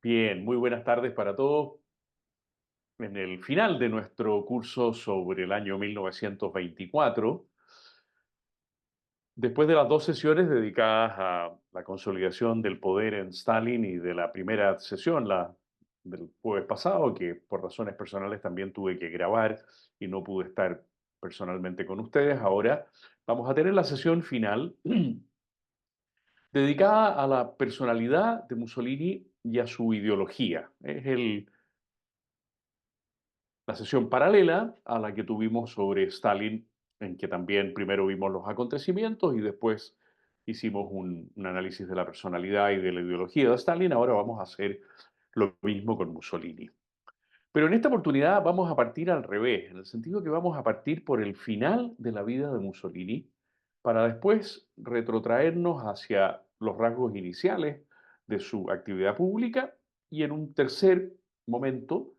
Bien, muy buenas tardes para todos. En el final de nuestro curso sobre el año 1924, después de las dos sesiones dedicadas a la consolidación del poder en Stalin y de la primera sesión, la del jueves pasado, que por razones personales también tuve que grabar y no pude estar personalmente con ustedes, ahora vamos a tener la sesión final dedicada a la personalidad de Mussolini y a su ideología. Es la sesión paralela a la que tuvimos sobre Stalin, en que también primero vimos los acontecimientos y después hicimos un análisis de la personalidad y de la ideología de Stalin. Ahora vamos a hacer lo mismo con Mussolini. Pero en esta oportunidad vamos a partir al revés, en el sentido que vamos a partir por el final de la vida de Mussolini para después retrotraernos hacia los rasgos iniciales de su actividad pública y en un tercer momento,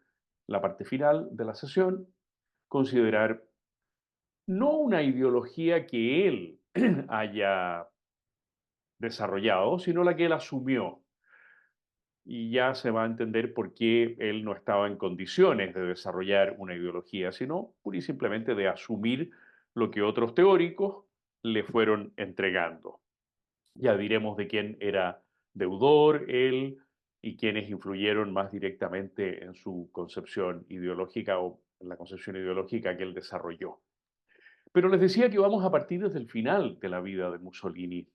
la parte final de la sesión, considerar no una ideología que él haya desarrollado, sino la que él asumió, y ya se va a entender por qué él no estaba en condiciones de desarrollar una ideología, sino pura y simplemente de asumir lo que otros teóricos le fueron entregando. Ya diremos de quién era deudor él y quiénes influyeron más directamente en su concepción ideológica o en la concepción ideológica que él desarrolló. Pero les decía que vamos a partir desde el final de la vida de Mussolini.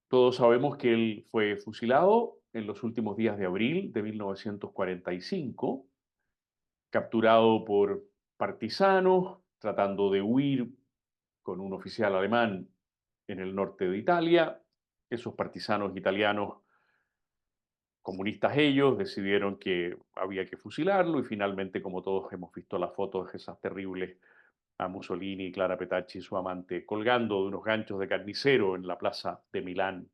Todos sabemos que él fue fusilado en los últimos días de abril de 1945, capturado por partisanos, tratando de huir con un oficial alemán en el norte de Italia. Esos partisanos italianos, comunistas ellos, decidieron que había que fusilarlo y finalmente, como todos hemos visto las fotos esas terribles, a Mussolini, Clara Petacci y su amante colgando de unos ganchos de carnicero en la plaza de Milán.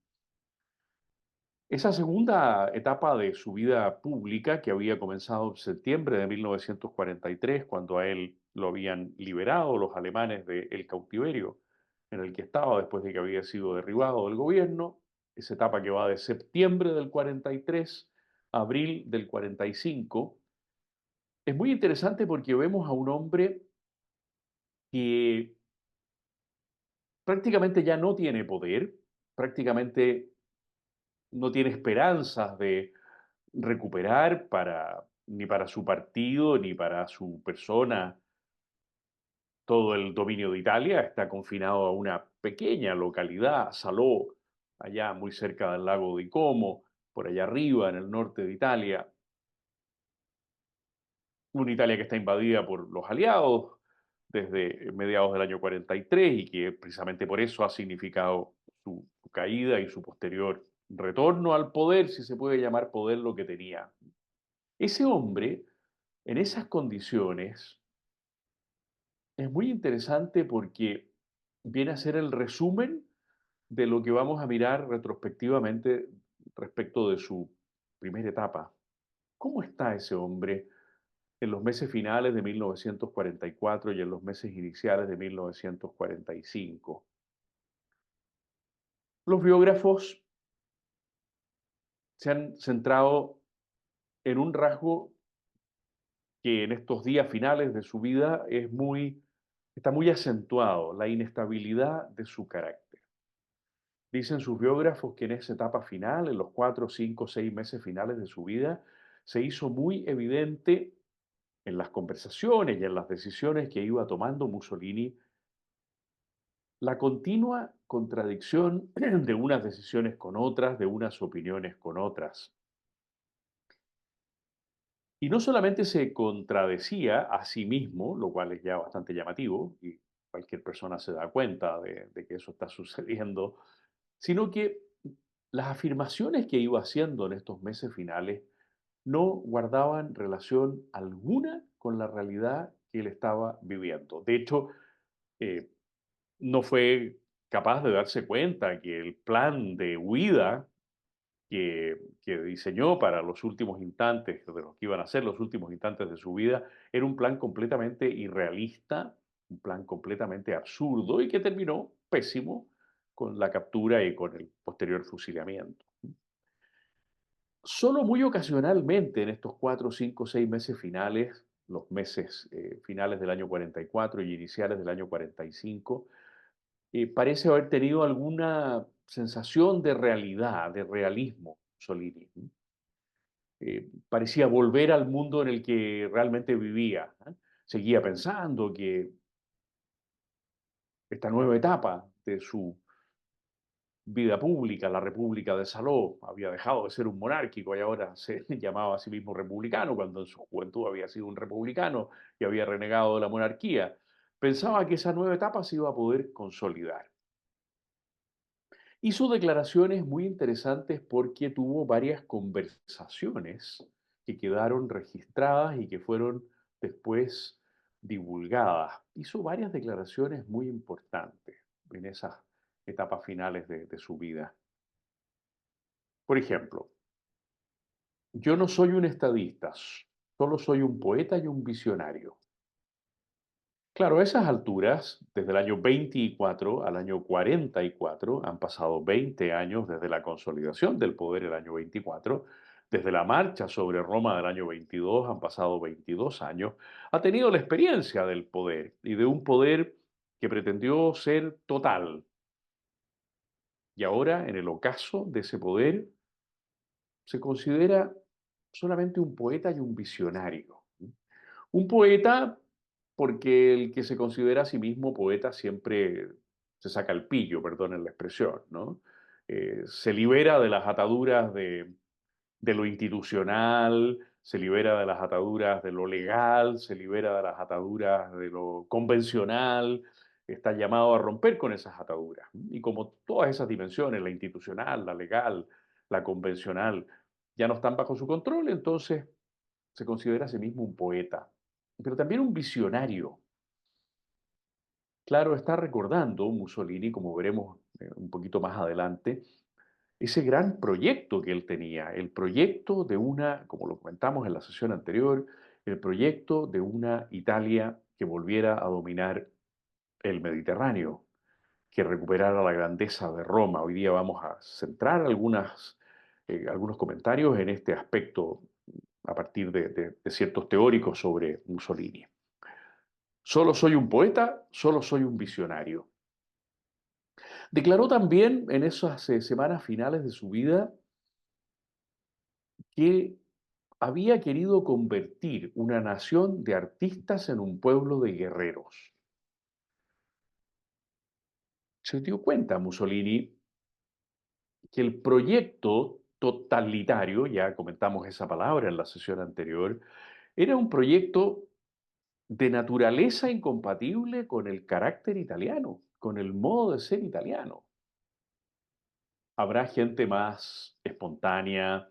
Esa segunda etapa de su vida pública, que había comenzado en septiembre de 1943, cuando a él lo habían liberado los alemanes del cautiverio en el que estaba después de que había sido derribado del gobierno, esa etapa que va de septiembre del 43 a abril del 45, es muy interesante porque vemos a un hombre que prácticamente ya no tiene poder, prácticamente no tiene esperanzas de recuperar ni para su partido, ni para su persona, todo el dominio de Italia. Está confinado a una pequeña localidad, Salò, allá muy cerca del lago de Como, por allá arriba, en el norte de Italia. Una Italia que está invadida por los aliados desde mediados del año 43 y que precisamente por eso ha significado su caída y su posterior retorno al poder, si se puede llamar poder lo que tenía. Ese hombre, en esas condiciones, es muy interesante porque viene a ser el resumen de lo que vamos a mirar retrospectivamente respecto de su primera etapa. ¿Cómo está ese hombre en los meses finales de 1944 y en los meses iniciales de 1945? Los biógrafos se han centrado en un rasgo que en estos días finales de su vida está muy acentuado, la inestabilidad de su carácter. Dicen sus biógrafos que en esa etapa final, en los 4, 5, 6 meses finales de su vida, se hizo muy evidente en las conversaciones y en las decisiones que iba tomando Mussolini la continua contradicción de unas decisiones con otras, de unas opiniones con otras. Y no solamente se contradecía a sí mismo, lo cual es ya bastante llamativo, y cualquier persona se da cuenta de que eso está sucediendo, sino que las afirmaciones que iba haciendo en estos meses finales no guardaban relación alguna con la realidad que él estaba viviendo. De hecho, eh, no fue capaz de darse cuenta que el plan de huida que diseñó para los últimos instantes, de lo que iban a ser los últimos instantes de su vida, era un plan completamente irrealista, un plan completamente absurdo y que terminó pésimo con la captura y con el posterior fusilamiento. Solo muy ocasionalmente en estos 4, 5, 6 meses finales, los meses finales del año 44 y iniciales del año 45, parece haber tenido alguna sensación de realidad, de realismo, Solini. Parecía volver al mundo en el que realmente vivía. Seguía pensando que esta nueva etapa de su vida pública, la República de Saló, había dejado de ser un monárquico y ahora se llamaba a sí mismo republicano, cuando en su juventud había sido un republicano y había renegado de la monarquía. Pensaba que esa nueva etapa se iba a poder consolidar. Hizo declaraciones muy interesantes porque tuvo varias conversaciones que quedaron registradas y que fueron después divulgadas. Hizo varias declaraciones muy importantes en esas etapas finales de su vida. Por ejemplo, yo no soy un estadista, solo soy un poeta y un visionario. Claro, a esas alturas, desde el año 24 al año 44, han pasado 20 años desde la consolidación del poder el año 24, desde la marcha sobre Roma del año 22 han pasado 22 años, ha tenido la experiencia del poder y de un poder que pretendió ser total. Y ahora, en el ocaso de ese poder, se considera solamente un poeta y un visionario. Un poeta, porque el que se considera a sí mismo poeta siempre se saca el pillo, perdonen la expresión, ¿no? Se libera de las ataduras de lo institucional, se libera de las ataduras de lo legal, se libera de las ataduras de lo convencional, está llamado a romper con esas ataduras. Y como todas esas dimensiones, la institucional, la legal, la convencional, ya no están bajo su control, entonces se considera a sí mismo un poeta, pero también un visionario. Claro, está recordando Mussolini, como veremos un poquito más adelante, ese gran proyecto que él tenía, el proyecto de una, como lo comentamos en la sesión anterior, el proyecto de una Italia que volviera a dominar el Mediterráneo, que recuperara la grandeza de Roma. Hoy día vamos a centrar algunos comentarios en este aspecto a partir de ciertos teóricos sobre Mussolini. Solo soy un poeta, solo soy un visionario. Declaró también en esas semanas finales de su vida que había querido convertir una nación de artistas en un pueblo de guerreros. Se dio cuenta Mussolini que el proyecto totalitario, ya comentamos esa palabra en la sesión anterior, era un proyecto de naturaleza incompatible con el carácter italiano, con el modo de ser italiano. Habrá gente más espontánea,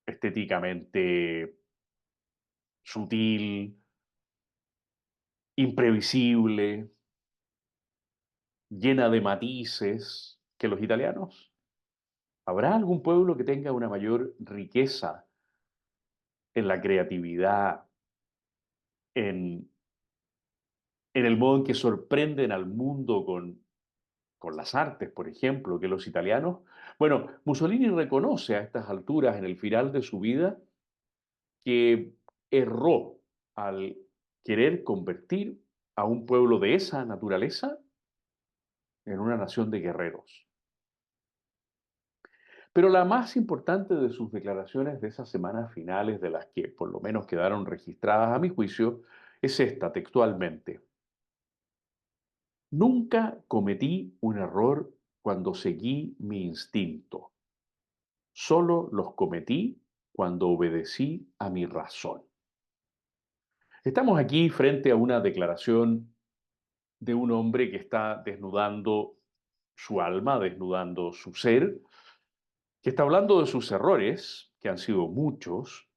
estéticamente sutil, imprevisible, llena de matices que los italianos. ¿Habrá algún pueblo que tenga una mayor riqueza en la creatividad, en, en el modo en que sorprenden al mundo con las artes, por ejemplo, que los italianos? Bueno, Mussolini reconoce a estas alturas, en el final de su vida, que erró al querer convertir a un pueblo de esa naturaleza en una nación de guerreros. Pero la más importante de sus declaraciones de esas semanas finales, de las que por lo menos quedaron registradas a mi juicio, es esta textualmente. Nunca cometí un error cuando seguí mi instinto. Solo los cometí cuando obedecí a mi razón. Estamos aquí frente a una declaración de un hombre que está desnudando su alma, desnudando su ser, que está hablando de sus errores, que han sido muchos,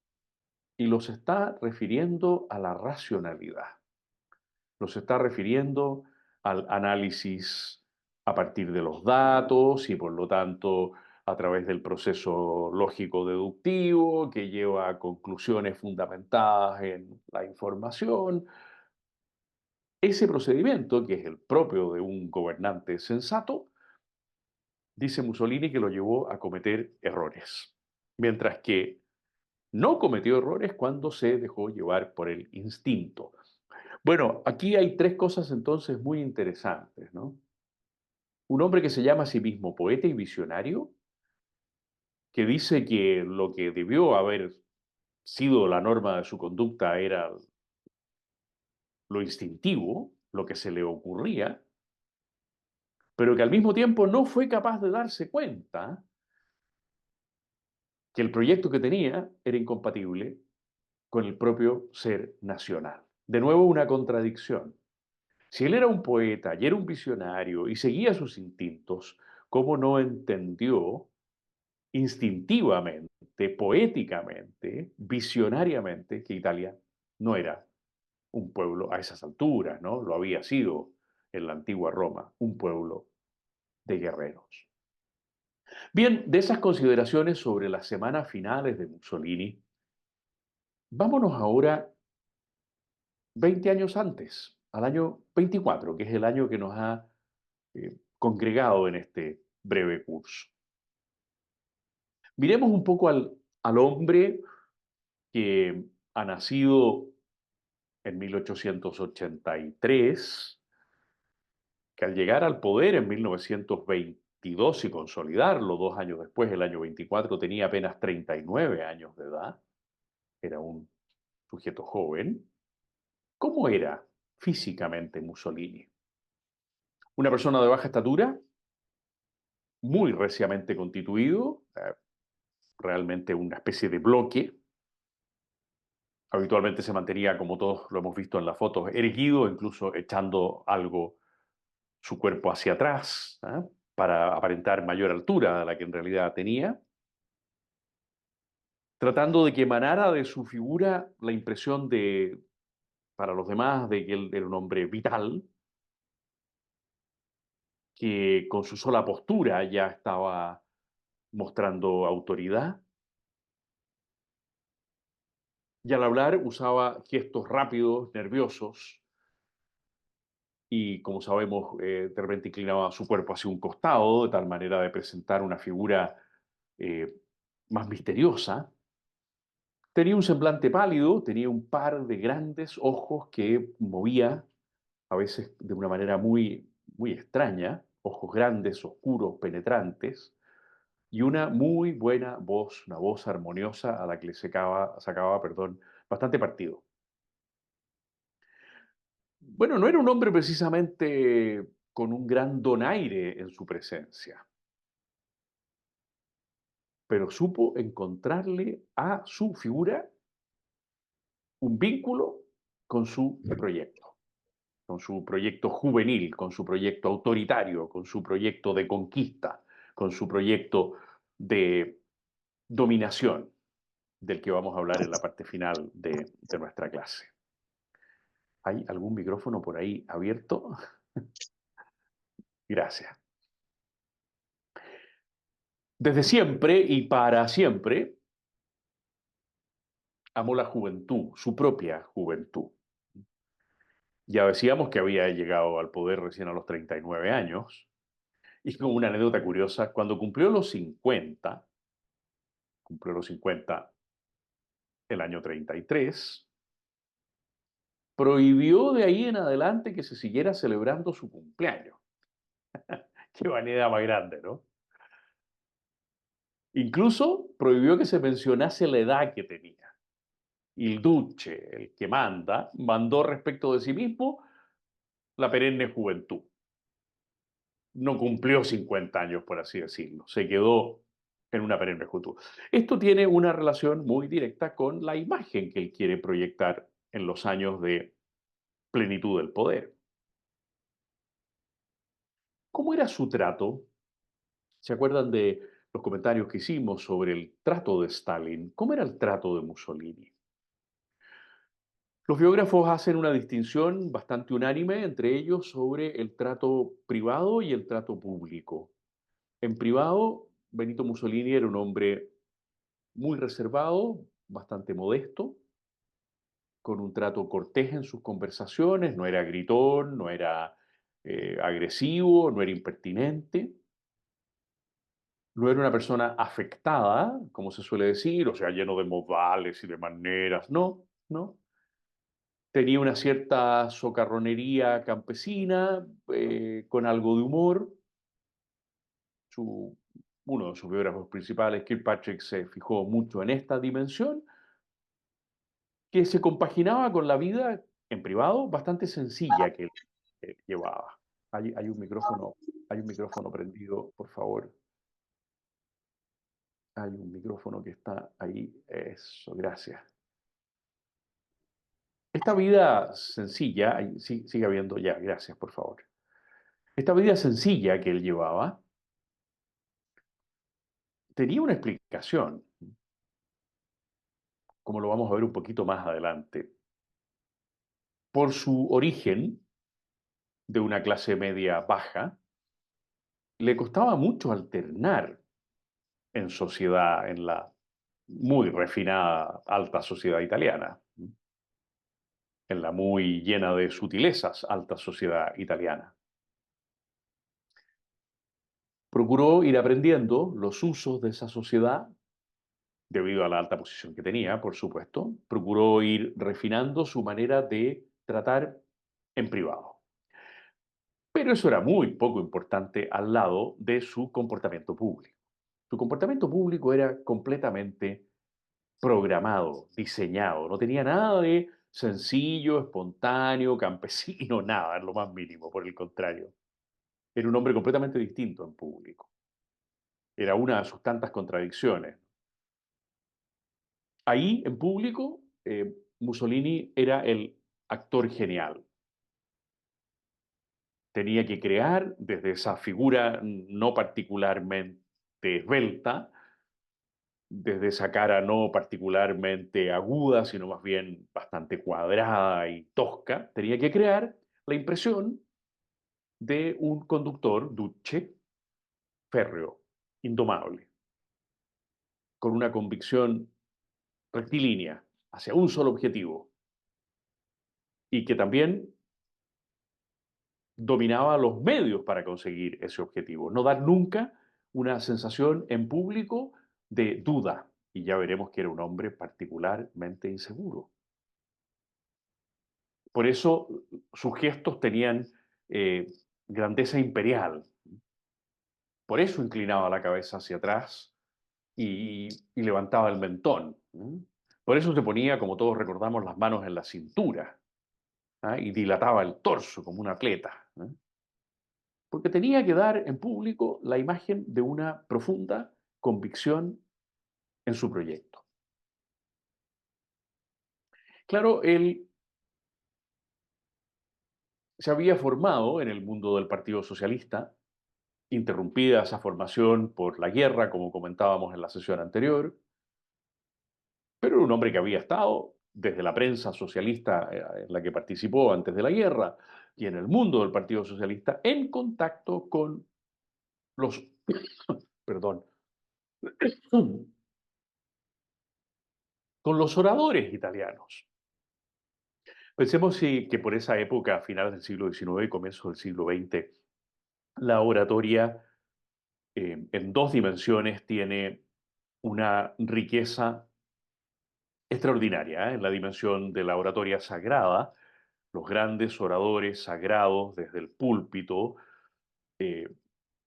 y los está refiriendo a la racionalidad, los está refiriendo al análisis a partir de los datos y por lo tanto a través del proceso lógico deductivo que lleva a conclusiones fundamentadas en la información. Ese procedimiento, que es el propio de un gobernante sensato, dice Mussolini que lo llevó a cometer errores, mientras que no cometió errores cuando se dejó llevar por el instinto. Bueno, aquí hay tres cosas entonces muy interesantes, ¿no? Un hombre que se llama a sí mismo poeta y visionario, que dice que lo que debió haber sido la norma de su conducta era lo instintivo, lo que se le ocurría, pero que al mismo tiempo no fue capaz de darse cuenta que el proyecto que tenía era incompatible con el propio ser nacional. De nuevo, una contradicción. Si él era un poeta y era un visionario y seguía sus instintos, ¿cómo no entendió instintivamente, poéticamente, visionariamente que Italia no era un pueblo a esas alturas, ¿no? Lo había sido en la antigua Roma, un pueblo de guerreros? Bien, de esas consideraciones sobre las semanas finales de Mussolini, vámonos ahora 20 años antes, al año 24, que es el año que nos ha congregado en este breve curso. Miremos un poco al hombre que ha nacido en 1883, que al llegar al poder en 1922 y consolidarlo 2 años después, el año 24, tenía apenas 39 años de edad, era un sujeto joven. ¿Cómo era físicamente Mussolini? Una persona de baja estatura, muy reciamente constituido, realmente una especie de bloque. Habitualmente se mantenía, como todos lo hemos visto en las fotos, erguido, incluso echando algo su cuerpo hacia atrás, ¿ah? Para aparentar mayor altura a la que en realidad tenía, tratando de que emanara de su figura la impresión de, para los demás, de que él era un hombre vital, que con su sola postura ya estaba mostrando autoridad, y al hablar usaba gestos rápidos, nerviosos, y como sabemos, de repente inclinaba su cuerpo hacia un costado, de tal manera de presentar una figura eh, más misteriosa. Tenía un semblante pálido, tenía un par de grandes ojos que movía a veces de una manera muy, muy extraña, ojos grandes, oscuros, penetrantes, y una muy buena voz, una voz armoniosa a la que le sacaba, perdón, bastante partido. Bueno, no era un hombre precisamente con un gran donaire en su presencia, pero supo encontrarle a su figura un vínculo con su proyecto, con su proyecto juvenil, con su proyecto autoritario, con su proyecto de conquista, con su proyecto de dominación, del que vamos a hablar en la parte final de nuestra clase. ¿Hay algún micrófono por ahí abierto? Gracias. Desde siempre y para siempre amó la juventud, su propia juventud. Ya decíamos que había llegado al poder recién a los 39 años, y como una anécdota curiosa, cuando cumplió los 50 el año 33, prohibió de ahí en adelante que se siguiera celebrando su cumpleaños. Qué vanidad más grande, ¿no? Incluso prohibió que se mencionase la edad que tenía. Il Duce, el que manda, mandó respecto de sí mismo la perenne juventud. No cumplió 50 años, por así decirlo. Se quedó en una perenne juventud. Esto tiene una relación muy directa con la imagen que él quiere proyectar en los años de plenitud del poder. ¿Cómo era su trato? ¿Se acuerdan de los comentarios que hicimos sobre el trato de Stalin? ¿Cómo era el trato de Mussolini? Los biógrafos hacen una distinción bastante unánime entre ellos sobre el trato privado y el trato público. En privado, Benito Mussolini era un hombre muy reservado, bastante modesto, con un trato cortés en sus conversaciones, no era gritón, no era agresivo, no era impertinente. No era una persona afectada, como se suele decir, o sea, lleno de modales y de maneras, no, no. Tenía una cierta socarronería campesina, con algo de humor. Su, Uno de sus biógrafos principales, Kirkpatrick, se fijó mucho en esta dimensión, que se compaginaba con la vida en privado bastante sencilla que él llevaba. Hay un micrófono, hay un micrófono prendido, por favor. Hay un micrófono que está ahí. Eso, gracias. Esta vida sencilla, sigue habiendo ya, gracias, por favor. Esta vida sencilla que él llevaba tenía una explicación, como lo vamos a ver un poquito más adelante. Por su origen de una clase media baja, le costaba mucho alternar en sociedad, en la muy refinada alta sociedad italiana, en la muy llena de sutilezas alta sociedad italiana. Procuró ir aprendiendo los usos de esa sociedad, debido a la alta posición que tenía, por supuesto. Procuró ir refinando su manera de tratar en privado. Pero eso era muy poco importante al lado de su comportamiento público. Su comportamiento público era completamente programado, diseñado. No tenía nada de sencillo, espontáneo, campesino, nada, en lo más mínimo, por el contrario. Era un hombre completamente distinto en público. Era una de sus tantas contradicciones. Ahí, en público, Mussolini era el actor genial. Tenía que crear desde esa figura no particularmente esbelta, desde esa cara no particularmente aguda, sino más bien bastante cuadrada y tosca, tenía que crear la impresión de un conductor duce, férreo, indomable, con una convicción rectilínea hacia un solo objetivo y que también dominaba los medios para conseguir ese objetivo. No dar nunca una sensación en público de duda. Y ya veremos que era un hombre particularmente inseguro. Por eso sus gestos tenían eh, grandeza imperial. Por eso inclinaba la cabeza hacia atrás y levantaba el mentón. Por eso se ponía, como todos recordamos, las manos en la cintura, ¿ah? Y dilataba el torso como un atleta. Porque tenía que dar en público la imagen de una profunda convicción en su proyecto. Claro, él se había formado en el mundo del Partido Socialista, interrumpida esa formación por la guerra, como comentábamos en la sesión anterior, pero era un hombre que había estado desde la prensa socialista en la que participó antes de la guerra y en el mundo del Partido Socialista en contacto con los, perdón, con los oradores italianos. Pensemos que por esa época, a finales del siglo XIX y comienzos del siglo XX, la oratoria en dos dimensiones tiene una riqueza extraordinaria, ¿eh? En la dimensión de la oratoria sagrada, los grandes oradores sagrados desde el púlpito eh,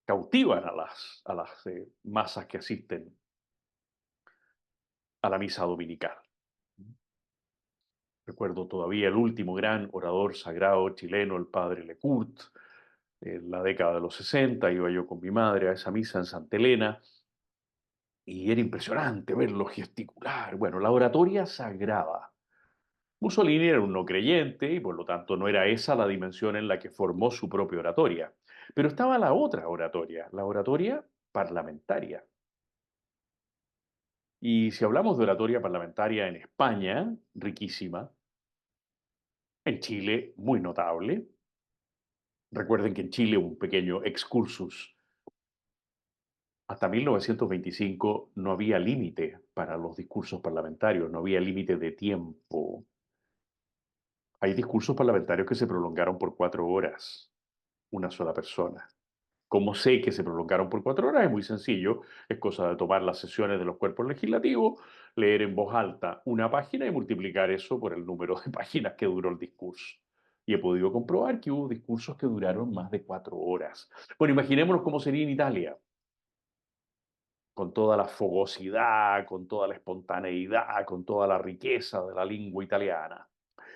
cautivan a las masas que asisten a la misa dominical. Recuerdo todavía el último gran orador sagrado chileno, el padre Lecourt, en la década de los 60, iba yo con mi madre a esa misa en Santa Elena y era impresionante verlo gesticular. Bueno, la oratoria sagrada. Mussolini era un no creyente y por lo tanto no era esa la dimensión en la que formó su propia oratoria. Pero estaba la otra oratoria, la oratoria parlamentaria. Y si hablamos de oratoria parlamentaria en España, riquísima, en Chile, muy notable. Recuerden que en Chile, un pequeño excursus, hasta 1925 no había límite para los discursos parlamentarios, no había límite de tiempo. Hay discursos parlamentarios que se prolongaron por 4 horas, una sola persona. ¿Cómo sé que se prolongaron por 4 horas? Es muy sencillo. Es cosa de tomar las sesiones de los cuerpos legislativos, leer en voz alta una página y multiplicar eso por el número de páginas que duró el discurso. Y he podido comprobar que hubo discursos que duraron más de 4 horas. Bueno, imaginémonos cómo sería en Italia, con toda la fogosidad, con toda la espontaneidad, con toda la riqueza de la lengua italiana.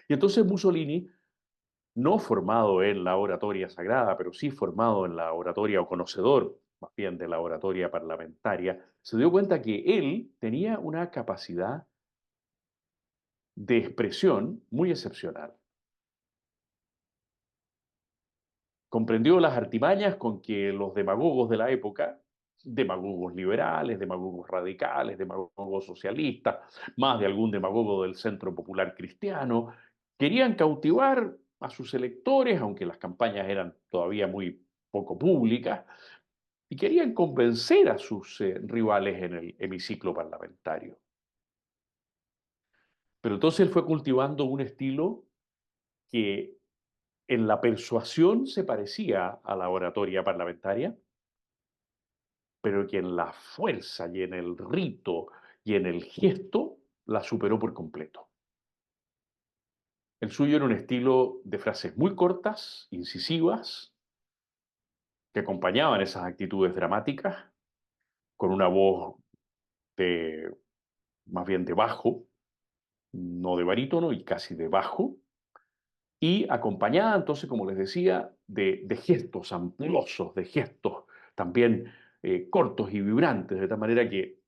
Y entonces Mussolini, no formado en la oratoria sagrada, pero sí formado en la oratoria o conocedor más bien de la oratoria parlamentaria, se dio cuenta que él tenía una capacidad de expresión muy excepcional. Comprendió las artimañas con que los demagogos de la época, demagogos liberales, demagogos radicales, demagogos socialistas, más de algún demagogo del Centro Popular Cristiano, querían cautivar a sus electores, aunque las campañas eran todavía muy poco públicas, y querían convencer a sus rivales en el hemiciclo parlamentario. Pero entonces él fue cultivando un estilo que en la persuasión se parecía a la oratoria parlamentaria, pero que en la fuerza y en el rito y en el gesto la superó por completo. El suyo era un estilo de frases muy cortas, incisivas, que acompañaban esas actitudes dramáticas, con una voz de, más bien de bajo, no de barítono y casi de bajo, y acompañada entonces, como les decía, de gestos ampulosos, de gestos también cortos y vibrantes, de tal manera que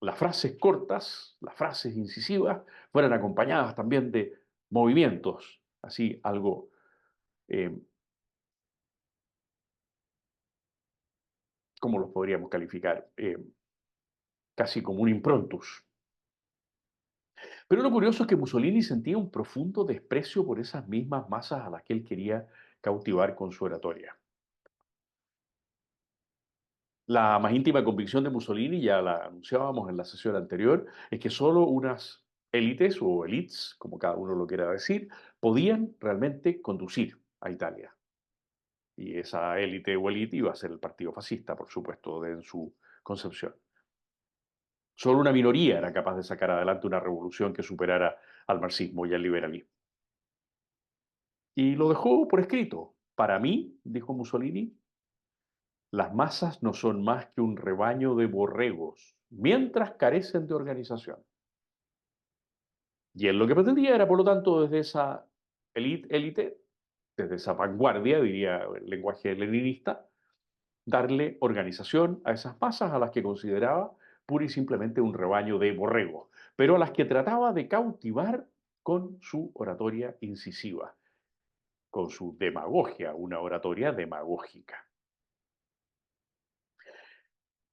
las frases cortas, las frases incisivas, fueran acompañadas también de movimientos, así algo, eh, ¿cómo los podríamos calificar? Casi como un improntus. Pero lo curioso es que Mussolini sentía un profundo desprecio por esas mismas masas a las que él quería cautivar con su oratoria. La más íntima convicción de Mussolini, ya la anunciábamos en la sesión anterior, es que solo unas élites o elites, como cada uno lo quiera decir, podían realmente conducir a Italia. Y esa élite o élite iba a ser el partido fascista, por supuesto, en su concepción. Solo una minoría era capaz de sacar adelante una revolución que superara al marxismo y al liberalismo. Y lo dejó por escrito. Para mí, dijo Mussolini, las masas no son más que un rebaño de borregos, mientras carecen de organización. Y él lo que pretendía era, por lo tanto, desde esa élite, desde esa vanguardia, diría el lenguaje leninista, darle organización a esas masas a las que consideraba pura y simplemente un rebaño de borregos, pero a las que trataba de cautivar con su oratoria incisiva, con su demagogia, una oratoria demagógica.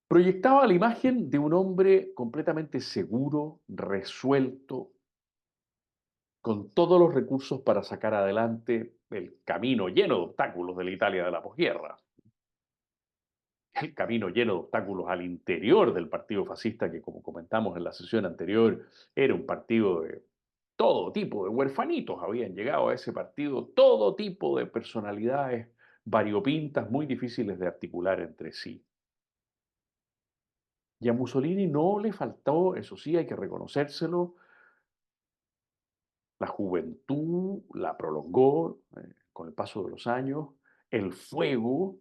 Proyectaba la imagen de un hombre completamente seguro, resuelto, con todos los recursos para sacar adelante el camino lleno de obstáculos de la Italia de la posguerra, el camino lleno de obstáculos al interior del partido fascista que, como comentamos en la sesión anterior, era un partido de todo tipo de huerfanitos. Habían llegado a ese partido todo tipo de personalidades variopintas, muy difíciles de articular entre sí. Y a Mussolini no le faltó, eso sí, hay que reconocérselo, la juventud la prolongó con el paso de los años, el fuego,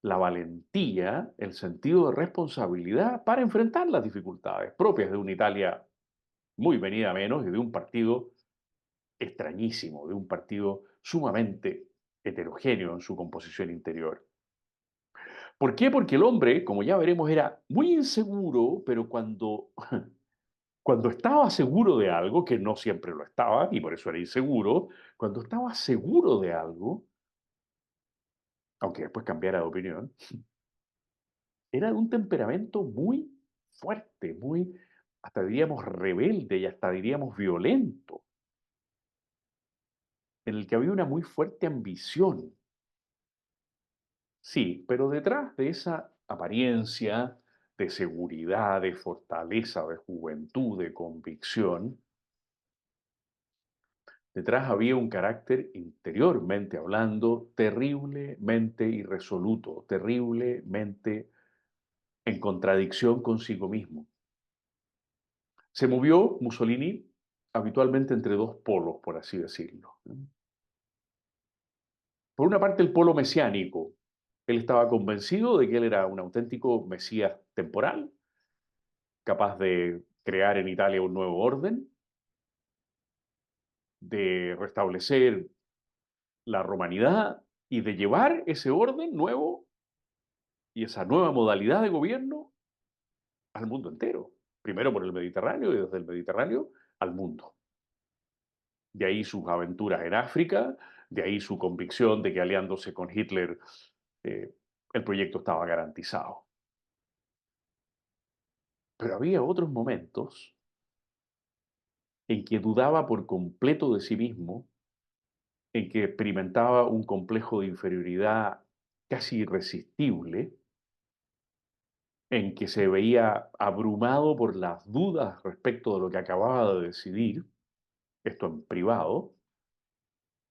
la valentía, el sentido de responsabilidad para enfrentar las dificultades propias de una Italia muy venida a menos y de un partido extrañísimo, de un partido sumamente heterogéneo en su composición interior. ¿Por qué? Porque el hombre, como ya veremos, era muy inseguro, pero cuando estaba seguro de algo, que no siempre lo estaba, y por eso era inseguro, cuando estaba seguro de algo, aunque después cambiara de opinión, era de un temperamento muy fuerte, muy, hasta diríamos, rebelde y hasta diríamos violento, en el que había una muy fuerte ambición. Sí, pero detrás de esa apariencia de seguridad, de fortaleza, de juventud, de convicción, Detrás había un carácter, interiormente hablando, terriblemente irresoluto, terriblemente en contradicción consigo mismo. Se movió Mussolini habitualmente entre dos polos, por así decirlo, ¿no? Por una parte, el polo mesiánico. Él estaba convencido de que él era un auténtico mesías temporal, capaz de crear en Italia un nuevo orden, de restablecer la romanidad y de llevar ese orden nuevo y esa nueva modalidad de gobierno al mundo entero. Primero por el Mediterráneo y desde el Mediterráneo al mundo. De ahí sus aventuras en África, de ahí su convicción de que aliándose con Hitler eh, el proyecto estaba garantizado. Pero había otros momentos en que dudaba por completo de sí mismo, en que experimentaba un complejo de inferioridad casi irresistible, en que se veía abrumado por las dudas respecto de lo que acababa de decidir, esto en privado,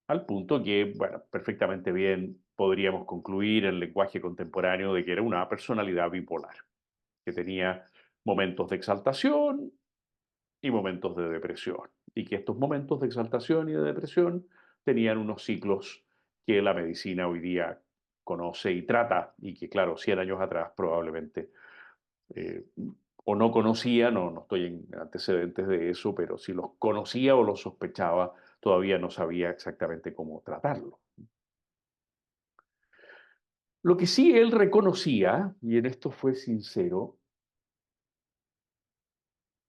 al punto que, bueno, perfectamente bien podríamos concluir en lenguaje contemporáneo de que era una personalidad bipolar, que tenía momentos de exaltación y momentos de depresión, y que estos momentos de exaltación y de depresión tenían unos ciclos que la medicina hoy día conoce y trata, y que, claro, 100 años atrás probablemente eh, o no conocía, no estoy en antecedentes de eso, pero si los conocía o los sospechaba, todavía no sabía exactamente cómo tratarlo. Lo que sí él reconocía, y en esto fue sincero,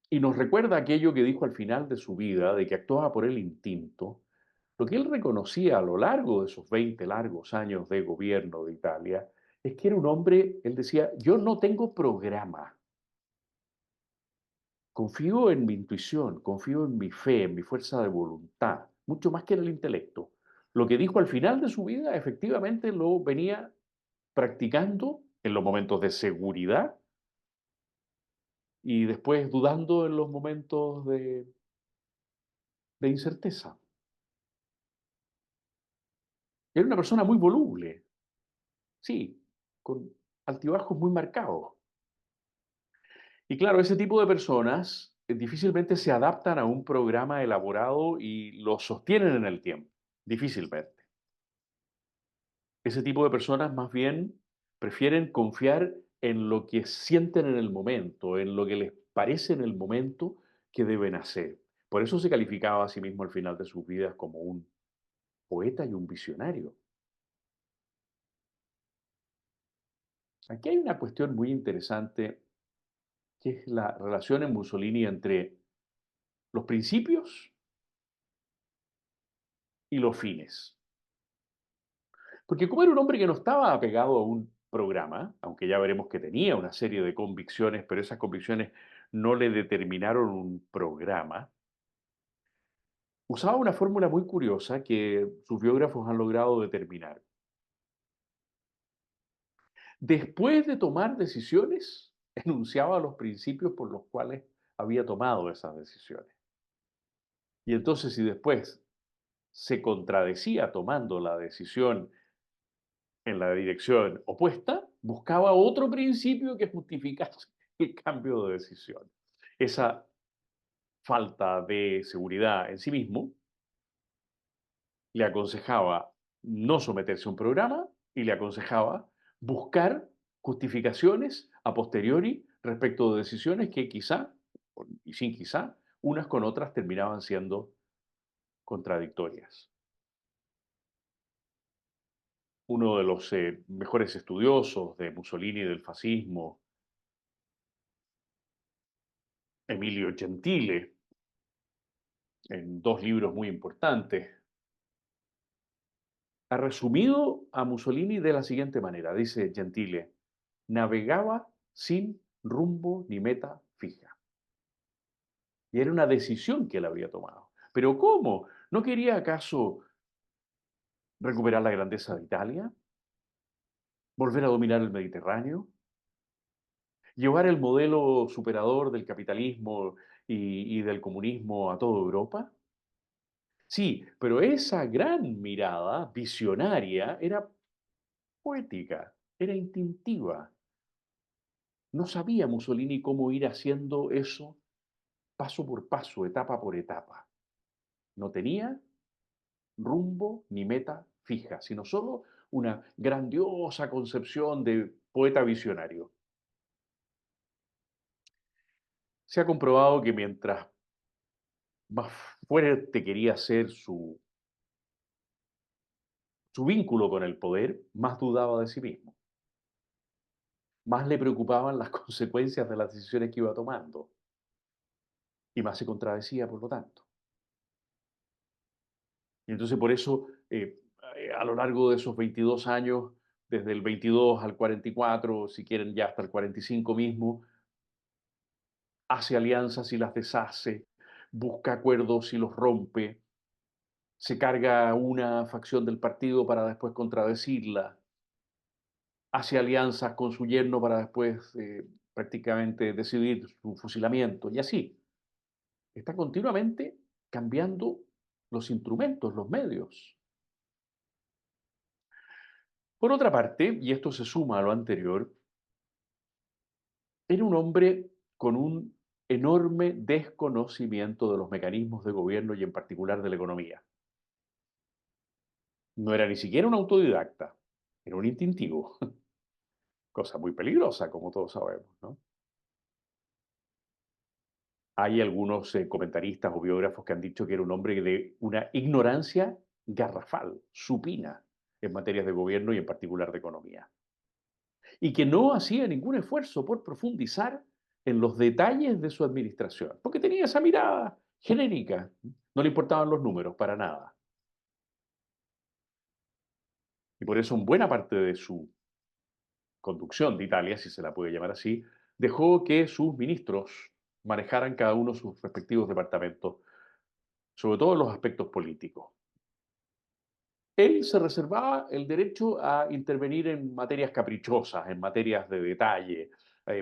y nos recuerda aquello que dijo al final de su vida, de que actuaba por el instinto, lo que él reconocía a lo largo de esos 20 largos años de gobierno de Italia, es que era un hombre, él decía, yo no tengo programa, confío en mi intuición, confío en mi fe, en mi fuerza de voluntad, mucho más que en el intelecto. Lo que dijo al final de su vida, efectivamente lo venía practicando en los momentos de seguridad y después dudando en los momentos de incerteza. Era una persona muy voluble, sí, con altibajos muy marcados. Y claro, ese tipo de personas difícilmente se adaptan a un programa elaborado y lo sostienen en el tiempo, difícilmente. Ese tipo de personas más bien prefieren confiar en lo que sienten en el momento, en lo que les parece en el momento que deben hacer. Por eso se calificaba a sí mismo al final de sus vidas como un poeta y un visionario. Aquí hay una cuestión muy interesante, que es la relación en Mussolini entre los principios y los fines. Porque como era un hombre que no estaba apegado a un programa, aunque ya veremos que tenía una serie de convicciones, pero esas convicciones no le determinaron un programa, usaba una fórmula muy curiosa que sus biógrafos han logrado determinar. Después de tomar decisiones, enunciaba los principios por los cuales había tomado esas decisiones. Y entonces, si después se contradecía tomando la decisión en la dirección opuesta, buscaba otro principio que justificase el cambio de decisión. Esa falta de seguridad en sí mismo le aconsejaba no someterse a un programa y le aconsejaba buscar justificaciones a posteriori respecto de decisiones que quizá, y sin quizá, unas con otras terminaban siendo contradictorias. Uno de los mejores estudiosos de Mussolini y del fascismo, Emilio Gentile, en dos libros muy importantes, ha resumido a Mussolini de la siguiente manera. Dice Gentile, navegaba sin rumbo ni meta fija. Y era una decisión que él había tomado. Pero ¿cómo? ¿No quería acaso recuperar la grandeza de Italia? ¿Volver a dominar el Mediterráneo? ¿Llevar el modelo superador del capitalismo y del comunismo a toda Europa? Sí, pero esa gran mirada visionaria era poética, era instintiva. No sabía Mussolini cómo ir haciendo eso paso por paso, etapa por etapa. No tenía rumbo ni meta fija, sino solo una grandiosa concepción de poeta visionario. Se ha comprobado que mientras más fuerte quería ser su vínculo con el poder, más dudaba de sí mismo, más le preocupaban las consecuencias de las decisiones que iba tomando y más se contradecía, por lo tanto. Y entonces por eso, a lo largo de esos 22 años, desde el 22 al 44, si quieren ya hasta el 45 mismo, hace alianzas y las deshace, busca acuerdos y los rompe, se carga una facción del partido para después contradecirla, hace alianzas con su yerno para después prácticamente decidir su fusilamiento y así. Está continuamente cambiando los instrumentos, los medios. Por otra parte, y esto se suma a lo anterior, era un hombre con un enorme desconocimiento de los mecanismos de gobierno y en particular de la economía. No era ni siquiera un autodidacta, era un instintivo, cosa muy peligrosa, como todos sabemos, ¿no? Hay algunos comentaristas o biógrafos que han dicho que era un hombre de una ignorancia garrafal, supina, en materias de gobierno y en particular de economía. Y que no hacía ningún esfuerzo por profundizar en los detalles de su administración, porque tenía esa mirada genérica, no le importaban los números para nada. Y por eso en buena parte de su conducción de Italia, si se la puede llamar así, dejó que sus ministros manejaran cada uno sus respectivos departamentos, sobre todo en los aspectos políticos. Él se reservaba el derecho a intervenir en materias caprichosas, en materias de detalle,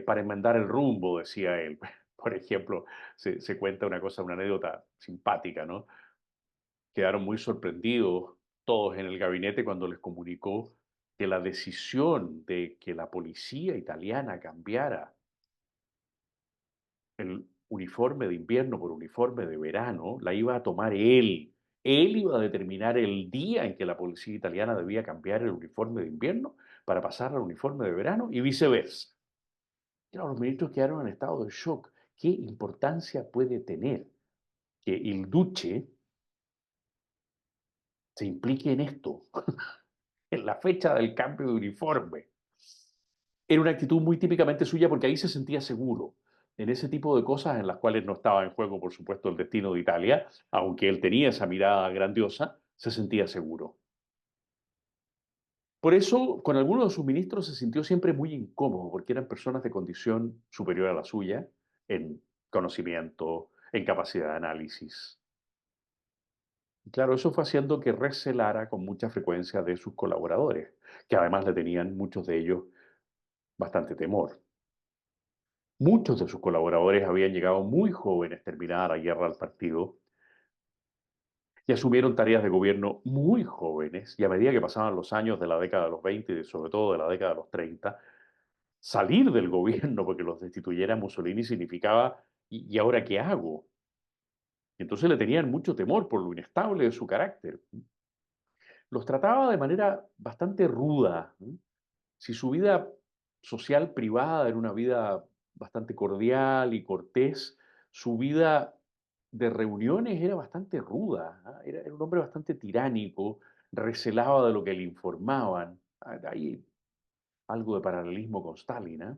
para enmendar el rumbo, decía él. Por ejemplo, se cuenta una cosa, una anécdota simpática, ¿no? Quedaron muy sorprendidos todos en el gabinete cuando les comunicó que la decisión de que la policía italiana cambiara el uniforme de invierno por uniforme de verano la iba a tomar él. Él iba a determinar el día en que la policía italiana debía cambiar el uniforme de invierno para pasar al uniforme de verano y viceversa. Claro, los ministros quedaron en estado de shock. ¿Qué importancia puede tener que el duce se implique en esto, en la fecha del cambio de uniforme? Era una actitud muy típicamente suya porque ahí se sentía seguro. En ese tipo de cosas en las cuales no estaba en juego, por supuesto, el destino de Italia, aunque él tenía esa mirada grandiosa, se sentía seguro. Por eso, con algunos de sus ministros se sintió siempre muy incómodo, porque eran personas de condición superior a la suya, en conocimiento, en capacidad de análisis. Y claro, eso fue haciendo que recelara con mucha frecuencia de sus colaboradores, que además le tenían muchos de ellos bastante temor. Muchos de sus colaboradores habían llegado muy jóvenes terminada la guerra al partido y asumieron tareas de gobierno muy jóvenes y a medida que pasaban los años de la década de los 20 y sobre todo de la década de los 30, salir del gobierno porque los destituyera Mussolini significaba ¿y ahora qué hago? Y entonces le tenían mucho temor por lo inestable de su carácter. Los trataba de manera bastante ruda. Si su vida social privada era una vida bastante cordial y cortés, su vida de reuniones era bastante ruda, ¿ah? Era un hombre bastante tiránico, recelaba de lo que le informaban. Hay algo de paralelismo con Stalin, ¿ah?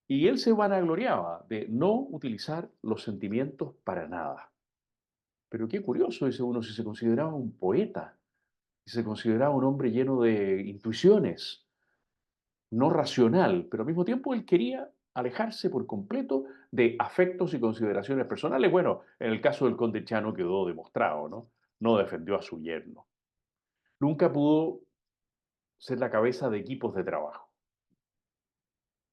Y él se vanagloriaba de no utilizar los sentimientos para nada. Pero qué curioso, dice uno, si se consideraba un poeta, si se consideraba un hombre lleno de intuiciones, no racional, pero al mismo tiempo él quería alejarse por completo de afectos y consideraciones personales. Bueno, en el caso del conde Chano quedó demostrado, ¿no? No defendió a su yerno. Nunca pudo ser la cabeza de equipos de trabajo.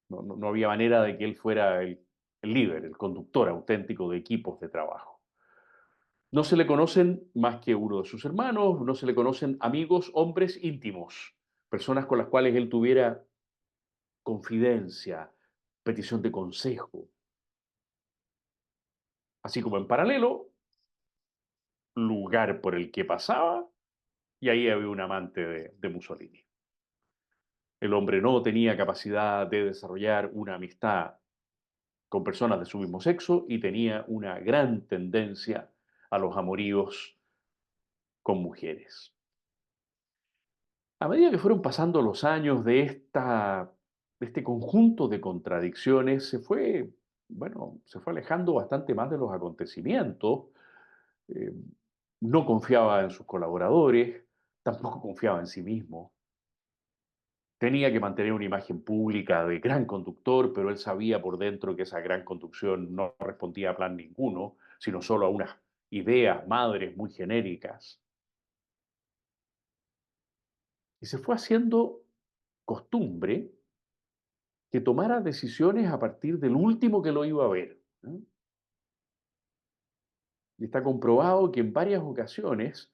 No había manera de que él fuera el líder, el conductor auténtico de equipos de trabajo. No se le conocen más que uno de sus hermanos, no se le conocen amigos, hombres íntimos, personas con las cuales él tuviera confidencia, petición de consejo. Así como en paralelo, lugar por el que pasaba, y ahí había un amante de Mussolini. El hombre no tenía capacidad de desarrollar una amistad con personas de su mismo sexo y tenía una gran tendencia a los amoríos con mujeres. A medida que fueron pasando los años de este conjunto de contradicciones, se fue alejando bastante más de los acontecimientos. eh, no confiaba en sus colaboradores, tampoco confiaba en sí mismo. Tenía que mantener una imagen pública de gran conductor, pero él sabía por dentro que esa gran conducción no respondía a plan ninguno, sino solo a unas ideas madres muy genéricas. Y se fue haciendo costumbre que tomara decisiones a partir del último que lo iba a ver, ¿no? Y está comprobado que en varias ocasiones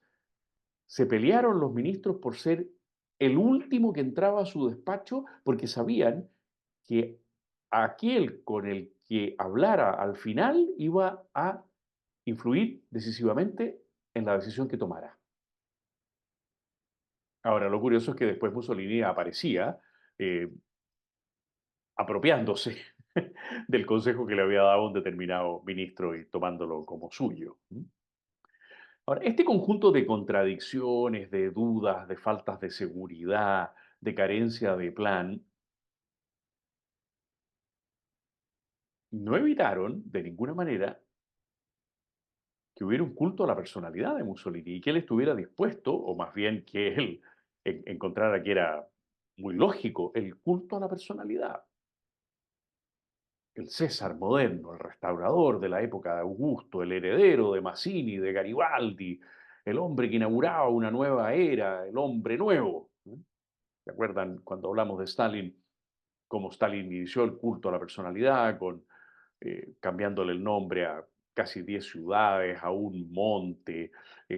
se pelearon los ministros por ser el último que entraba a su despacho porque sabían que aquel con el que hablara al final iba a influir decisivamente en la decisión que tomara. Ahora, lo curioso es que después Mussolini aparecía eh, apropiándose del consejo que le había dado un determinado ministro y tomándolo como suyo. Ahora, este conjunto de contradicciones, de dudas, de faltas de seguridad, de carencia de plan, no evitaron de ninguna manera que hubiera un culto a la personalidad de Mussolini y que él estuviera dispuesto, o más bien que él encontrara que era muy lógico, el culto a la personalidad. El César moderno, el restaurador de la época de Augusto, el heredero de Mazzini, de Garibaldi, el hombre que inauguraba una nueva era, el hombre nuevo. ¿Se acuerdan cuando hablamos de Stalin? Cómo Stalin inició el culto a la personalidad, cambiándole el nombre a casi 10 ciudades, a un monte,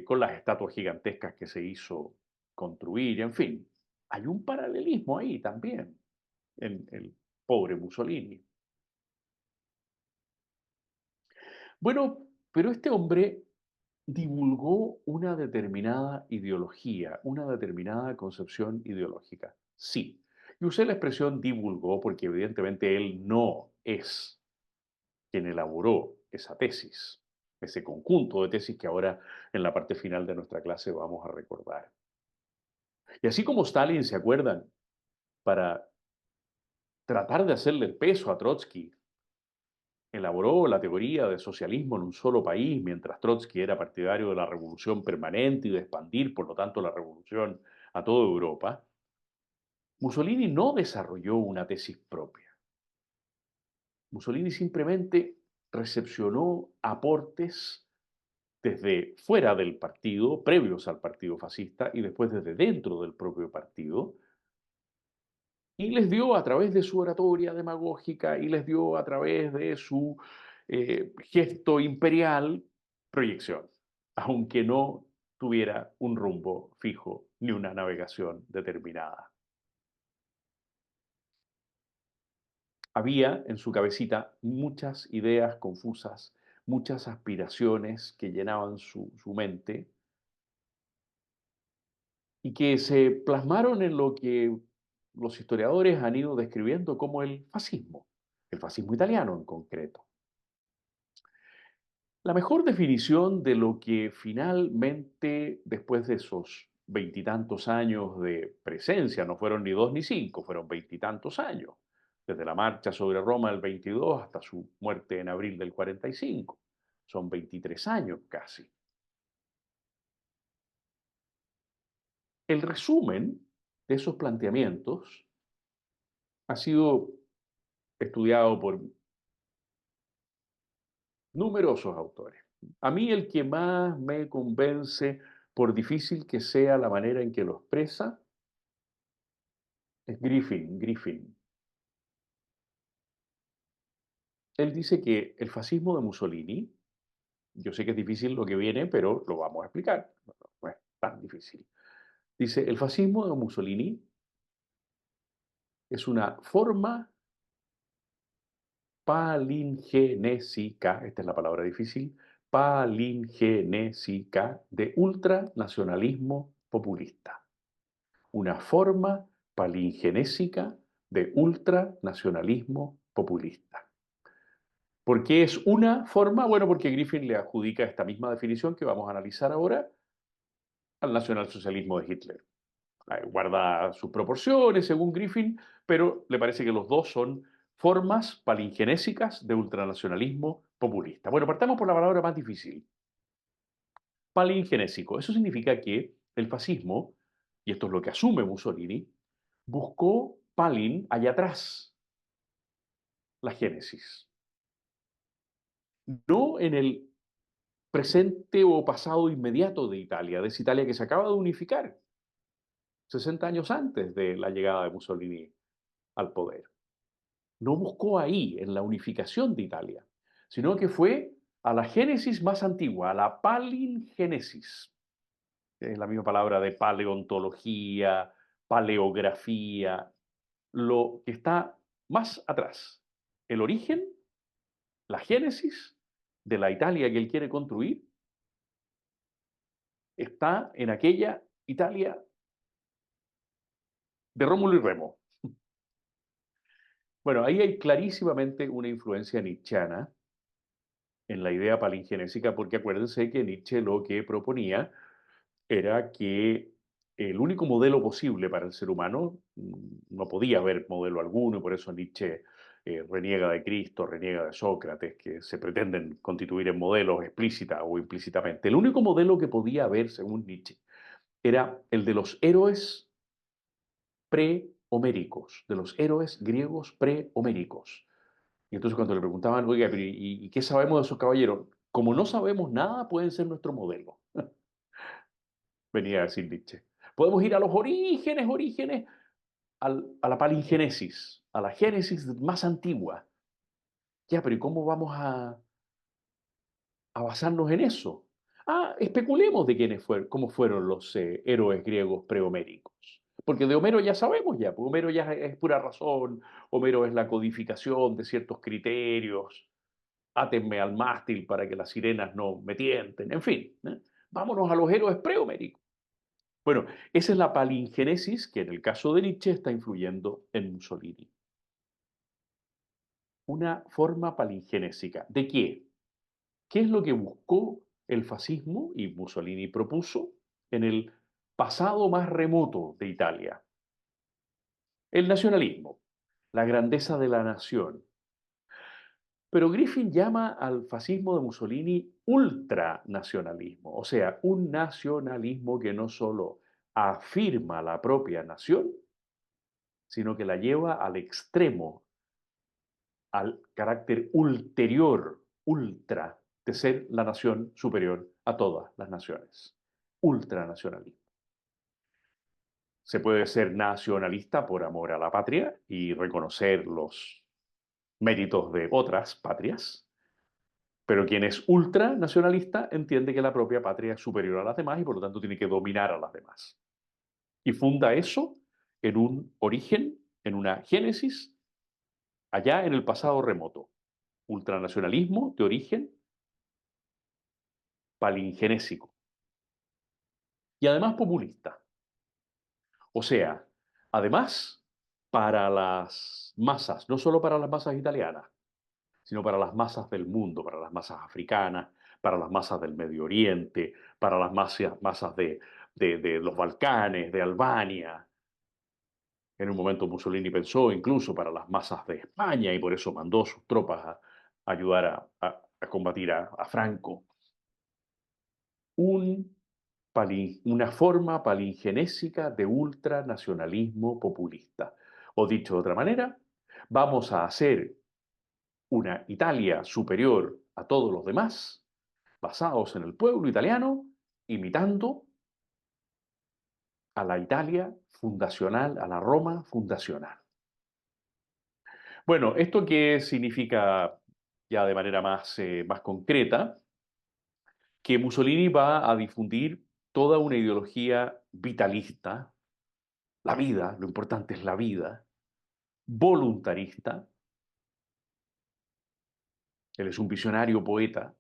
con las estatuas gigantescas que se hizo construir, en fin. Hay un paralelismo ahí también en el pobre Mussolini. Bueno, pero este hombre divulgó una determinada ideología, una determinada concepción ideológica. Sí. Y usé la expresión divulgó porque evidentemente él no es quien elaboró esa tesis, ese conjunto de tesis que ahora en la parte final de nuestra clase vamos a recordar. Y así como Stalin, ¿se acuerdan? Para tratar de hacerle el peso a Trotsky, elaboró la teoría de socialismo en un solo país, mientras Trotsky era partidario de la revolución permanente y de expandir, por lo tanto, la revolución a toda Europa. Mussolini no desarrolló una tesis propia. Mussolini simplemente recepcionó aportes desde fuera del partido, previos al partido fascista, y después desde dentro del propio partido, y les dio a través de su oratoria demagógica y les dio a través de su gesto imperial proyección, aunque no tuviera un rumbo fijo ni una navegación determinada. Había en su cabecita muchas ideas confusas, muchas aspiraciones que llenaban su mente y que se plasmaron en lo que los historiadores han ido describiendo como el fascismo italiano en concreto. La mejor definición de lo que finalmente, después de esos veintitantos años de presencia, no fueron ni dos ni cinco, fueron veintitantos años, desde la marcha sobre Roma del 22 hasta su muerte en abril del 45, son 23 años casi. El resumen de esos planteamientos ha sido estudiado por numerosos autores. A mí el que más me convence, por difícil que sea la manera en que lo expresa, es Griffin. Él dice que el fascismo de Mussolini Yo sé que es difícil lo que viene, pero lo vamos a explicar. No es tan difícil. Dice, el fascismo de Mussolini es una forma palingenésica, esta es la palabra difícil, palingenésica de ultranacionalismo populista. Una forma palingenésica de ultranacionalismo populista. ¿Por qué es una forma? Bueno, porque Griffin le adjudica esta misma definición que vamos a analizar ahora al nacionalsocialismo de Hitler. Guarda sus proporciones según Griffin, pero le parece que los dos son formas palingenésicas de ultranacionalismo populista. Bueno, partamos por la palabra más difícil. Palingenésico. Eso significa que el fascismo, y esto es lo que asume Mussolini, buscó palin allá atrás, la génesis. No en el presente o pasado inmediato de Italia, de esa Italia que se acaba de unificar 60 años antes de la llegada de Mussolini al poder. No buscó ahí, en la unificación de Italia, sino que fue a la génesis más antigua, a la palingénesis. Es la misma palabra de paleontología, paleografía, lo que está más atrás. El origen, la génesis de la Italia que él quiere construir, está en aquella Italia de Rómulo y Remo. Bueno, ahí hay clarísimamente una influencia nietzscheana en la idea palingenésica, porque acuérdense que Nietzsche lo que proponía era que el único modelo posible para el ser humano, no podía haber modelo alguno, y por eso Nietzsche reniega de Cristo, reniega de Sócrates, que se pretenden constituir en modelos explícita o implícitamente. El único modelo que podía haber, según Nietzsche, era el de los héroes prehoméricos, de los héroes griegos prehoméricos. Y entonces cuando le preguntaban, oiga, pero ¿y qué sabemos de esos caballeros? Como no sabemos nada, pueden ser nuestro modelo, venía a decir Nietzsche. Podemos ir a los orígenes, a la palingénesis, a la génesis más antigua. Ya, pero ¿y cómo vamos a basarnos en eso? Ah, especulemos de cómo fueron los héroes griegos prehoméricos. Porque de Homero ya sabemos ya, pues Homero ya es pura razón, Homero es la codificación de ciertos criterios, átenme al mástil para que las sirenas no me tienten, en fin, ¿eh? Vámonos a los héroes prehoméricos. Bueno, esa es la palingénesis que en el caso de Nietzsche está influyendo en Mussolini. Una forma palingénesica. ¿De qué? ¿Qué es lo que buscó el fascismo y Mussolini propuso en el pasado más remoto de Italia? El nacionalismo, la grandeza de la nación. Pero Griffin llama al fascismo de Mussolini ultranacionalismo, o sea, un nacionalismo que no solo afirma la propia nación, sino que la lleva al extremo, al carácter ulterior, ultra, de ser la nación superior a todas las naciones. Ultranacionalismo. Se puede ser nacionalista por amor a la patria y reconocer los méritos de otras patrias, pero quien es ultranacionalista entiende que la propia patria es superior a las demás y por lo tanto tiene que dominar a las demás. Y funda eso en un origen, en una génesis, allá en el pasado remoto. Ultranacionalismo de origen palingenésico y además populista. O sea, además para las masas, no solo para las masas italianas, sino para las masas del mundo, para las masas africanas, para las masas del Medio Oriente, para las masas de los Balcanes, de Albania. En un momento Mussolini pensó incluso para las masas de España y por eso mandó sus tropas a ayudar a combatir a Franco. Un una forma palingenésica de ultranacionalismo populista. O dicho de otra manera, vamos a hacer una Italia superior a todos los demás, basados en el pueblo italiano, imitando a la Italia fundacional, a la Roma fundacional. Bueno, ¿esto qué significa ya de manera más concreta? que Mussolini va a difundir toda una ideología vitalista, la vida, lo importante es la vida, voluntarista. Él es un visionario poeta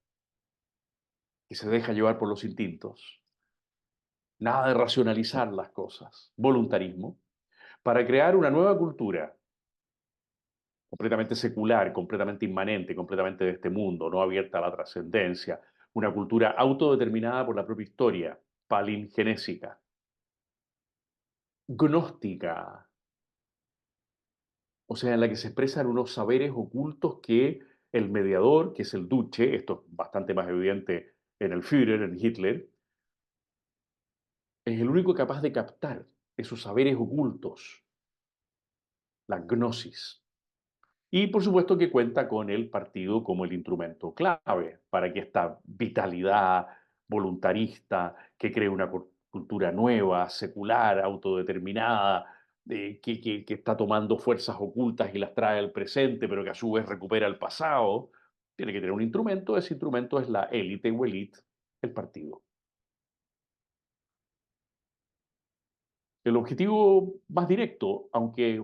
que se deja llevar por los instintos. Nada de racionalizar las cosas, voluntarismo, para crear una nueva cultura completamente secular, completamente inmanente, completamente de este mundo, no abierta a la trascendencia, una cultura autodeterminada por la propia historia, palingenésica, gnóstica, o sea, en la que se expresan unos saberes ocultos que el mediador, que es el Duce, esto es bastante más evidente en el Führer, en Hitler, es el único capaz de captar esos saberes ocultos, la gnosis. Y por supuesto que cuenta con el partido como el instrumento clave para que esta vitalidad voluntarista, que cree una cultura nueva, secular, autodeterminada, que está tomando fuerzas ocultas y las trae al presente, pero que a su vez recupera el pasado, tiene que tener un instrumento. Ese instrumento es la élite o elite, el partido. El objetivo más directo, aunque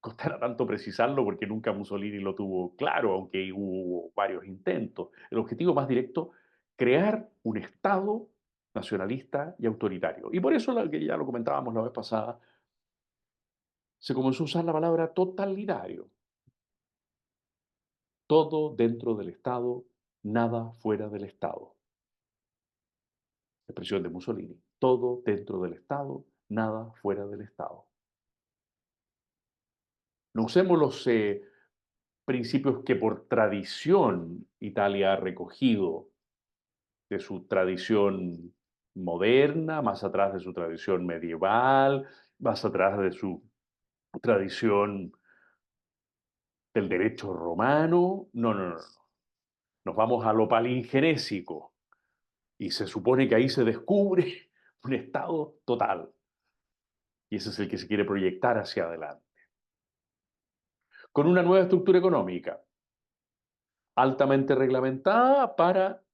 costara tanto precisarlo porque nunca Mussolini lo tuvo claro, aunque hubo varios intentos. El objetivo más directo, crear un Estado nacionalista y autoritario. Y por eso, que ya lo comentábamos la vez pasada, se comenzó a usar la palabra totalitario. Todo dentro del Estado, nada fuera del Estado. Expresión de Mussolini. Todo dentro del Estado, nada fuera del Estado. No usemos los principios que por tradición Italia ha recogido de su tradición moderna, más atrás de su tradición medieval, más atrás de su tradición del derecho romano. No, no, no, no. Nos vamos a lo palingenésico y se supone que ahí se descubre un estado total. Y ese es el que se quiere proyectar hacia adelante. Con una nueva estructura económica, altamente reglamentada para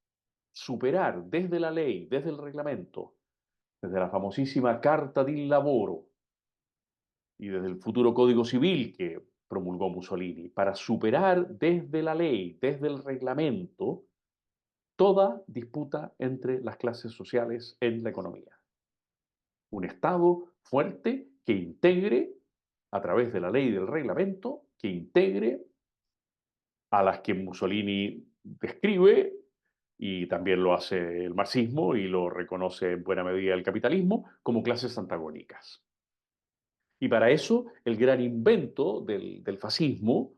superar desde la ley, desde el reglamento, desde la famosísima Carta del Lavoro y desde el futuro Código Civil que promulgó Mussolini, para superar desde la ley, desde el reglamento, toda disputa entre las clases sociales en la economía. Un Estado fuerte que integre, a través de la ley y del reglamento, que integre a las que Mussolini describe, y también lo hace el marxismo y lo reconoce en buena medida el capitalismo, como clases antagónicas. Y para eso, el gran invento del fascismo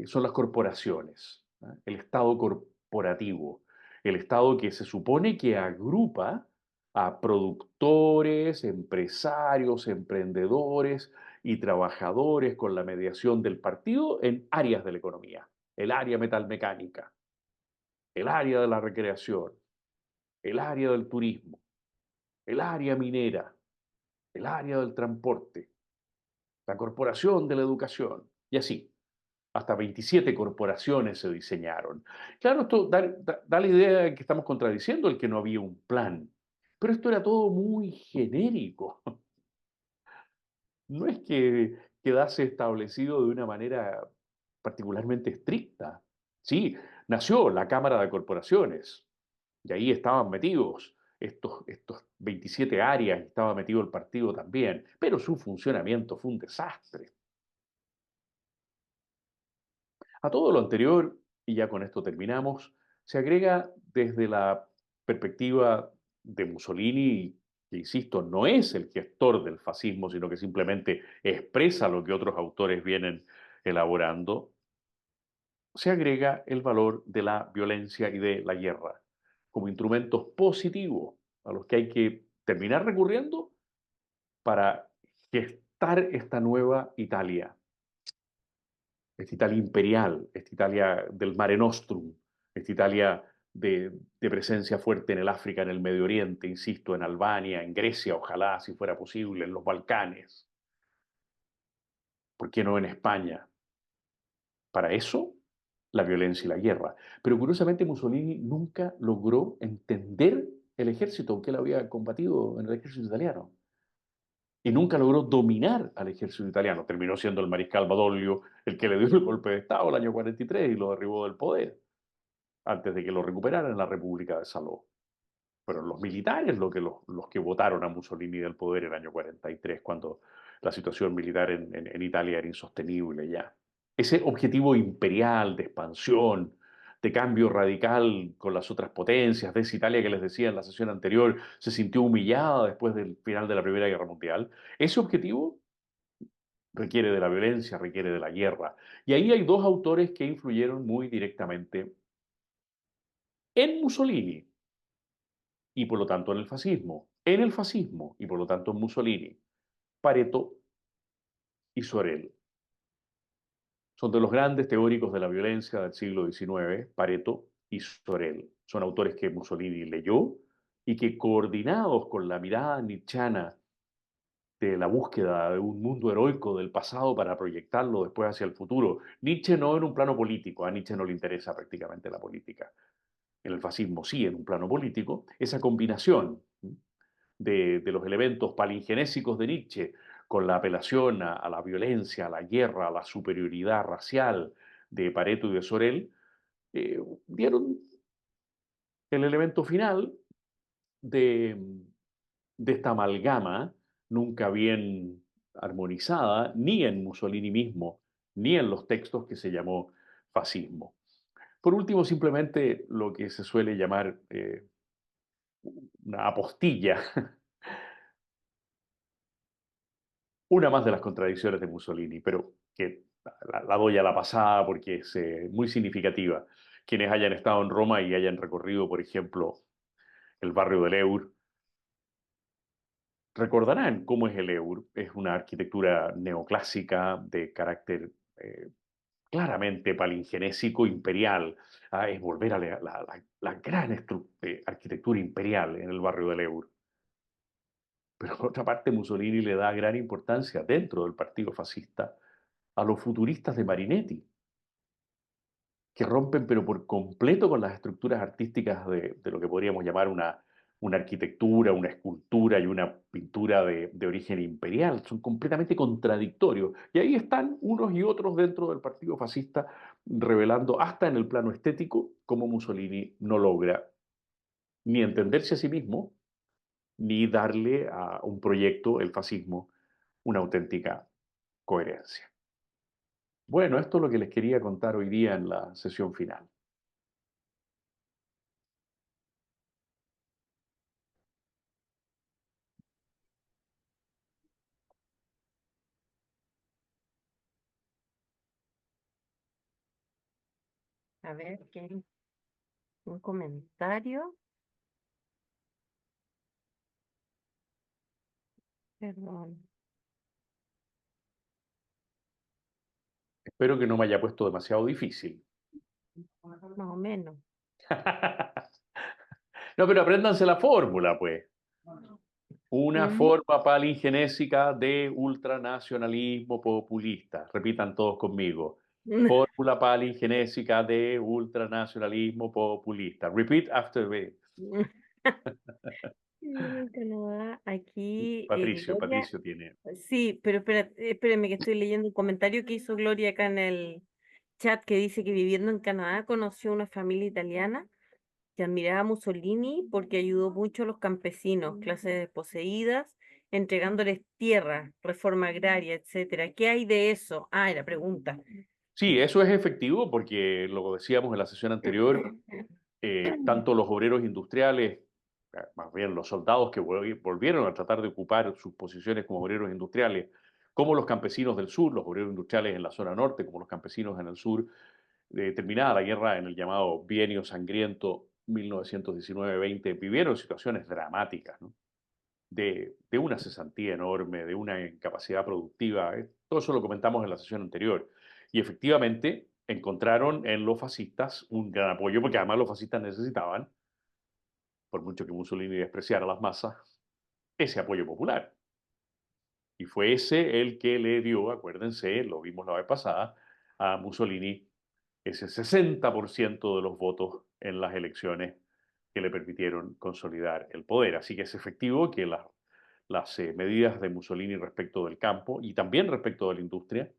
son las corporaciones, ¿ah? El Estado corporativo, el Estado que se supone que agrupa a productores, empresarios, emprendedores y trabajadores con la mediación del partido en áreas de la economía, el área metalmecánica, el área de la recreación, el área del turismo, el área minera, el área del transporte, la corporación de la educación, y así. Hasta 27 corporaciones se diseñaron. Claro, esto da la idea de que estamos contradiciendo el que no había un plan, pero esto era todo muy genérico. No es que quedase establecido de una manera particularmente estricta. Sí, nació la Cámara de Corporaciones y ahí estaban metidos estos 27 áreas, estaba metido el partido también, pero su funcionamiento fue un desastre. A todo lo anterior, y ya con esto terminamos, se agrega desde la perspectiva de Mussolini, que insisto, no es el gestor del fascismo, sino que simplemente expresa lo que otros autores vienen elaborando, se agrega el valor de la violencia y de la guerra como instrumentos positivos a los que hay que terminar recurriendo para gestar esta nueva Italia, esta Italia imperial, esta Italia del Mare Nostrum, esta Italia de presencia fuerte en el África, en el Medio Oriente, insisto, en Albania, en Grecia, ojalá, si fuera posible, en los Balcanes, ¿por qué no en España? Para eso, la violencia y la guerra. Pero curiosamente Mussolini nunca logró entender el ejército, aunque él había combatido en el ejército italiano. Y nunca logró dominar al ejército italiano. Terminó siendo el mariscal Badoglio el que le dio el golpe de Estado el año 43 y lo derribó del poder, antes de que lo recuperaran en la República de Saló. Fueron los militares los que votaron a Mussolini del poder en el año 43, cuando la situación militar en Italia era insostenible ya. Ese objetivo imperial de expansión, de cambio radical con las otras potencias, de esa Italia que les decía en la sesión anterior, se sintió humillada después del final de la Primera Guerra Mundial, ese objetivo requiere de la violencia, requiere de la guerra. Y ahí hay dos autores que influyeron muy directamente en Mussolini y por lo tanto en el fascismo. En el fascismo y por lo tanto en Mussolini, Pareto y Sorel. Son de los grandes teóricos de la violencia del siglo XIX, Pareto y Sorel. Son autores que Mussolini leyó y que, coordinados con la mirada nietzscheana de la búsqueda de un mundo heroico del pasado para proyectarlo después hacia el futuro. Nietzsche no en un plano político, a Nietzsche no le interesa prácticamente la política. En el fascismo sí, en un plano político, esa combinación de los elementos palingenésicos de Nietzsche con la apelación a la violencia, a la guerra, a la superioridad racial de Pareto y de Sorel, dieron el elemento final de, de esta amalgama nunca bien armonizada, ni en Mussolini mismo, ni en los textos que se llamó fascismo. Por último, simplemente lo que se suele llamar una apostilla, una más de las contradicciones de Mussolini, pero que la doy a la pasada porque es muy significativa. Quienes hayan estado en Roma y hayan recorrido, por ejemplo, el barrio del Eur, recordarán cómo es el Eur. Es una arquitectura neoclásica de carácter claramente palingenésico imperial. Es volver a la gran arquitectura imperial en el barrio del Eur. Pero por otra parte, Mussolini le da gran importancia dentro del partido fascista a los futuristas de Marinetti, que rompen pero por completo con las estructuras artísticas de lo que podríamos llamar una arquitectura, una escultura y una pintura de origen imperial. Son completamente contradictorios. Y ahí están unos y otros dentro del partido fascista, revelando hasta en el plano estético cómo Mussolini no logra ni entenderse a sí mismo, ni darle a un proyecto, el fascismo, una auténtica coherencia. Bueno, esto es lo que les quería contar hoy día en la sesión final. A ver, ¿qué? Un comentario. Perdón. Espero que no me haya puesto demasiado difícil. Más o menos. No, pero apréndanse la fórmula, pues. Una Ujú. forma palingenésica de ultranacionalismo populista. Repitan todos conmigo. Fórmula palingenésica de ultranacionalismo populista. Repeat after me. Viviendo en Canadá, aquí Patricio, Gloria, Patricio tiene. sí, pero espérame que estoy leyendo un comentario que hizo Gloria acá en el chat que dice que viviendo en Canadá conoció una familia italiana que admiraba a Mussolini porque ayudó mucho a los campesinos, clases desposeídas, entregándoles tierra, reforma agraria, etcétera. ¿Qué hay de eso? Ah, era pregunta. Sí, eso es efectivo porque lo decíamos en la sesión anterior, tanto los obreros industriales, más bien los soldados que volvieron a tratar de ocupar sus posiciones como obreros industriales, como los campesinos del sur, los obreros industriales en la zona norte, como los campesinos en el sur, terminada la guerra en el llamado Bienio Sangriento 1919-20, vivieron situaciones dramáticas, ¿no? De una cesantía enorme, de una incapacidad productiva. Todo eso lo comentamos en la sesión anterior. Y efectivamente encontraron en los fascistas un gran apoyo, porque además los fascistas necesitaban, por mucho que Mussolini despreciara a las masas, ese apoyo popular. Y fue ese el que le dio, acuérdense, lo vimos la vez pasada, a Mussolini ese 60% de los votos en las elecciones que le permitieron consolidar el poder. Así que es efectivo que las medidas de Mussolini respecto del campo y también respecto de la industria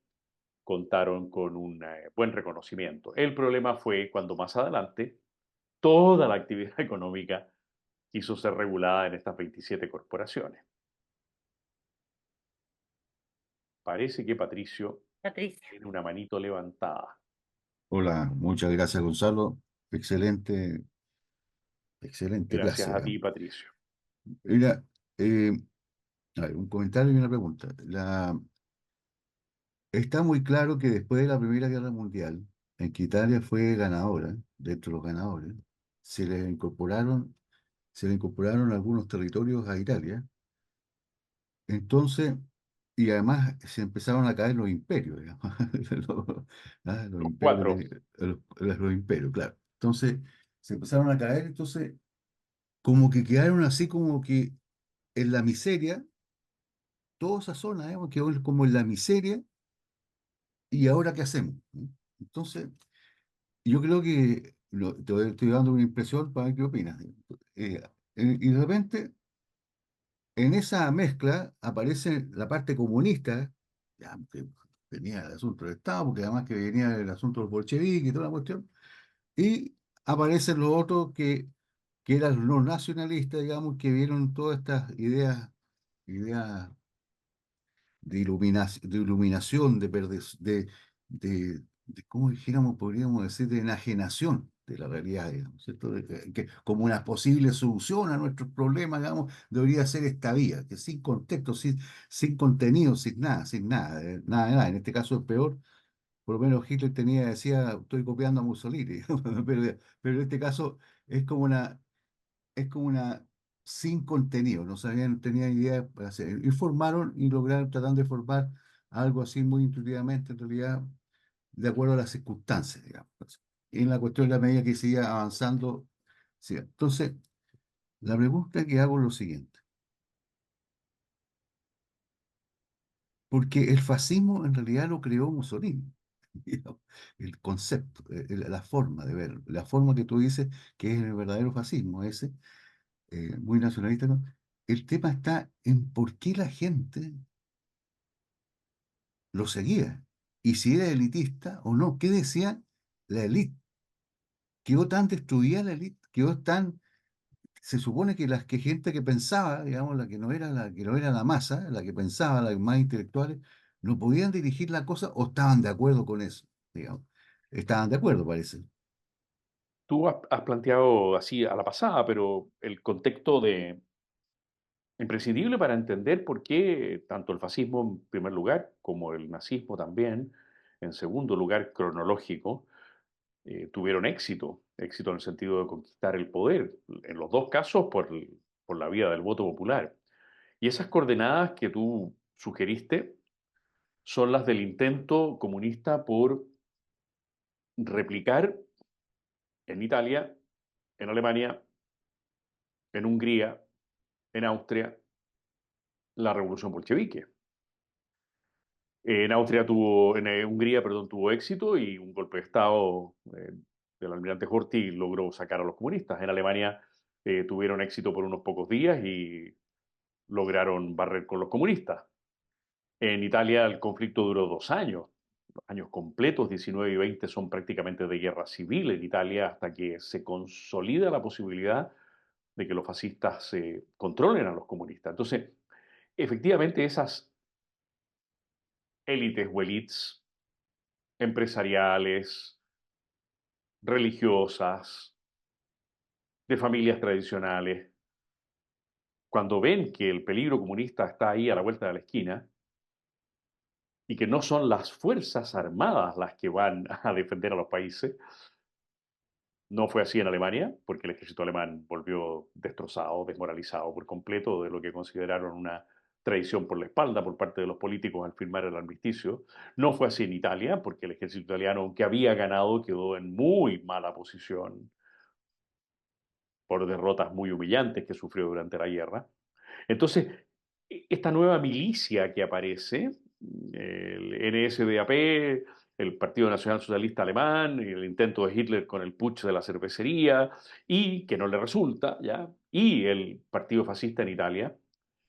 contaron con un buen reconocimiento. El problema fue cuando más adelante toda la actividad económica quiso ser regulada en estas 27 corporaciones. Parece que Patricio Patricia. tiene una manito levantada. Hola, muchas gracias, Gonzalo. Excelente, excelente Gracias clase, a ti, digamos. Patricio. Mira, eh, a ver, un comentario y una pregunta. Está muy claro que después de la Primera Guerra Mundial, en que Italia fue ganadora, dentro de los ganadores, se le incorporaron, se le incorporaron algunos territorios a Italia. Entonces, y además se empezaron a caer los imperios, digamos. Los, los Los imperios que cuatro. tenían, los imperios, claro. Entonces, se empezaron a caer, entonces como que quedaron así como que en la miseria, toda esa zona, digamos, quedó como en la miseria, y ahora ¿qué hacemos? ¿No? Entonces, yo creo que estoy dando una impresión para ver qué opinas. Eh, y de repente, en esa mezcla aparece la parte comunista, ya, que venía del asunto del Estado, porque además que venía del asunto de los bolcheviques y toda la cuestión, y aparecen los otros que eran los nacionalistas, digamos, que vieron todas estas ideas de iluminación, ¿cómo dijéramos, podríamos decir, de enajenación de la realidad, digamos, ¿cierto? Que como una posible solución a nuestros problemas, digamos, debería ser esta vía, que sin contexto, sin contenido, sin nada, nada de nada. En este caso es peor, por lo menos Hitler decía, estoy copiando a Mussolini, pero en este caso es como una es como una sin contenido, no sabían, no tenían idea para hacer. Y formaron y lograron, tratando de formar algo así muy intuitivamente, en realidad, de acuerdo a las circunstancias, digamos. Y en la cuestión de la medida que siga avanzando. Sí. Entonces, la pregunta que hago es lo siguiente, porque el fascismo en realidad lo creó Mussolini. Digamos, el concepto, la forma de ver, la forma que tú dices que es el verdadero fascismo, ese, muy nacionalista, ¿no? El tema está en por qué la gente lo seguía y si era elitista o no. ¿Qué decía la élite? Quedó tan destruida la élite, quedó tan. Se supone que las que gente que pensaba, digamos, la que no era la masa, la que pensaba, las más intelectuales, no podían dirigir la cosa o estaban de acuerdo con eso, digamos. Estaban de acuerdo, parece. Tú has planteado así a la pasada, pero el contexto imprescindible para entender por qué tanto el fascismo en primer lugar como el nazismo también, en segundo lugar cronológico, tuvieron éxito en el sentido de conquistar el poder, en los dos casos por la vía del voto popular. Y esas coordenadas que tú sugeriste son las del intento comunista por replicar en Italia, en Alemania, en Hungría, en Austria, la revolución bolchevique. En Austria en Hungría, perdón, tuvo éxito y un golpe de Estado del almirante Horthy logró sacar a los comunistas. En Alemania tuvieron éxito por unos pocos días y lograron barrer con los comunistas. En Italia el conflicto duró 2 años. Los años completos, 19 y 20, son prácticamente de guerra civil en Italia hasta que se consolida la posibilidad de que los fascistas controlen a los comunistas. Entonces, efectivamente, esas élites o elites empresariales, religiosas, de familias tradicionales, cuando ven que el peligro comunista está ahí a la vuelta de la esquina y que no son las fuerzas armadas las que van a defender a los países, no fue así en Alemania, porque el ejército alemán volvió destrozado, desmoralizado por completo de lo que consideraron una traición por la espalda por parte de los políticos al firmar el armisticio. No fue así en Italia, porque el ejército italiano, aunque había ganado, quedó en muy mala posición por derrotas muy humillantes que sufrió durante la guerra. Entonces, esta nueva milicia que aparece, el NSDAP, el Partido Nacional Socialista Alemán, y el intento de Hitler con el putsch de la cervecería, y que no le resulta, ¿ya? Y el Partido Fascista en Italia,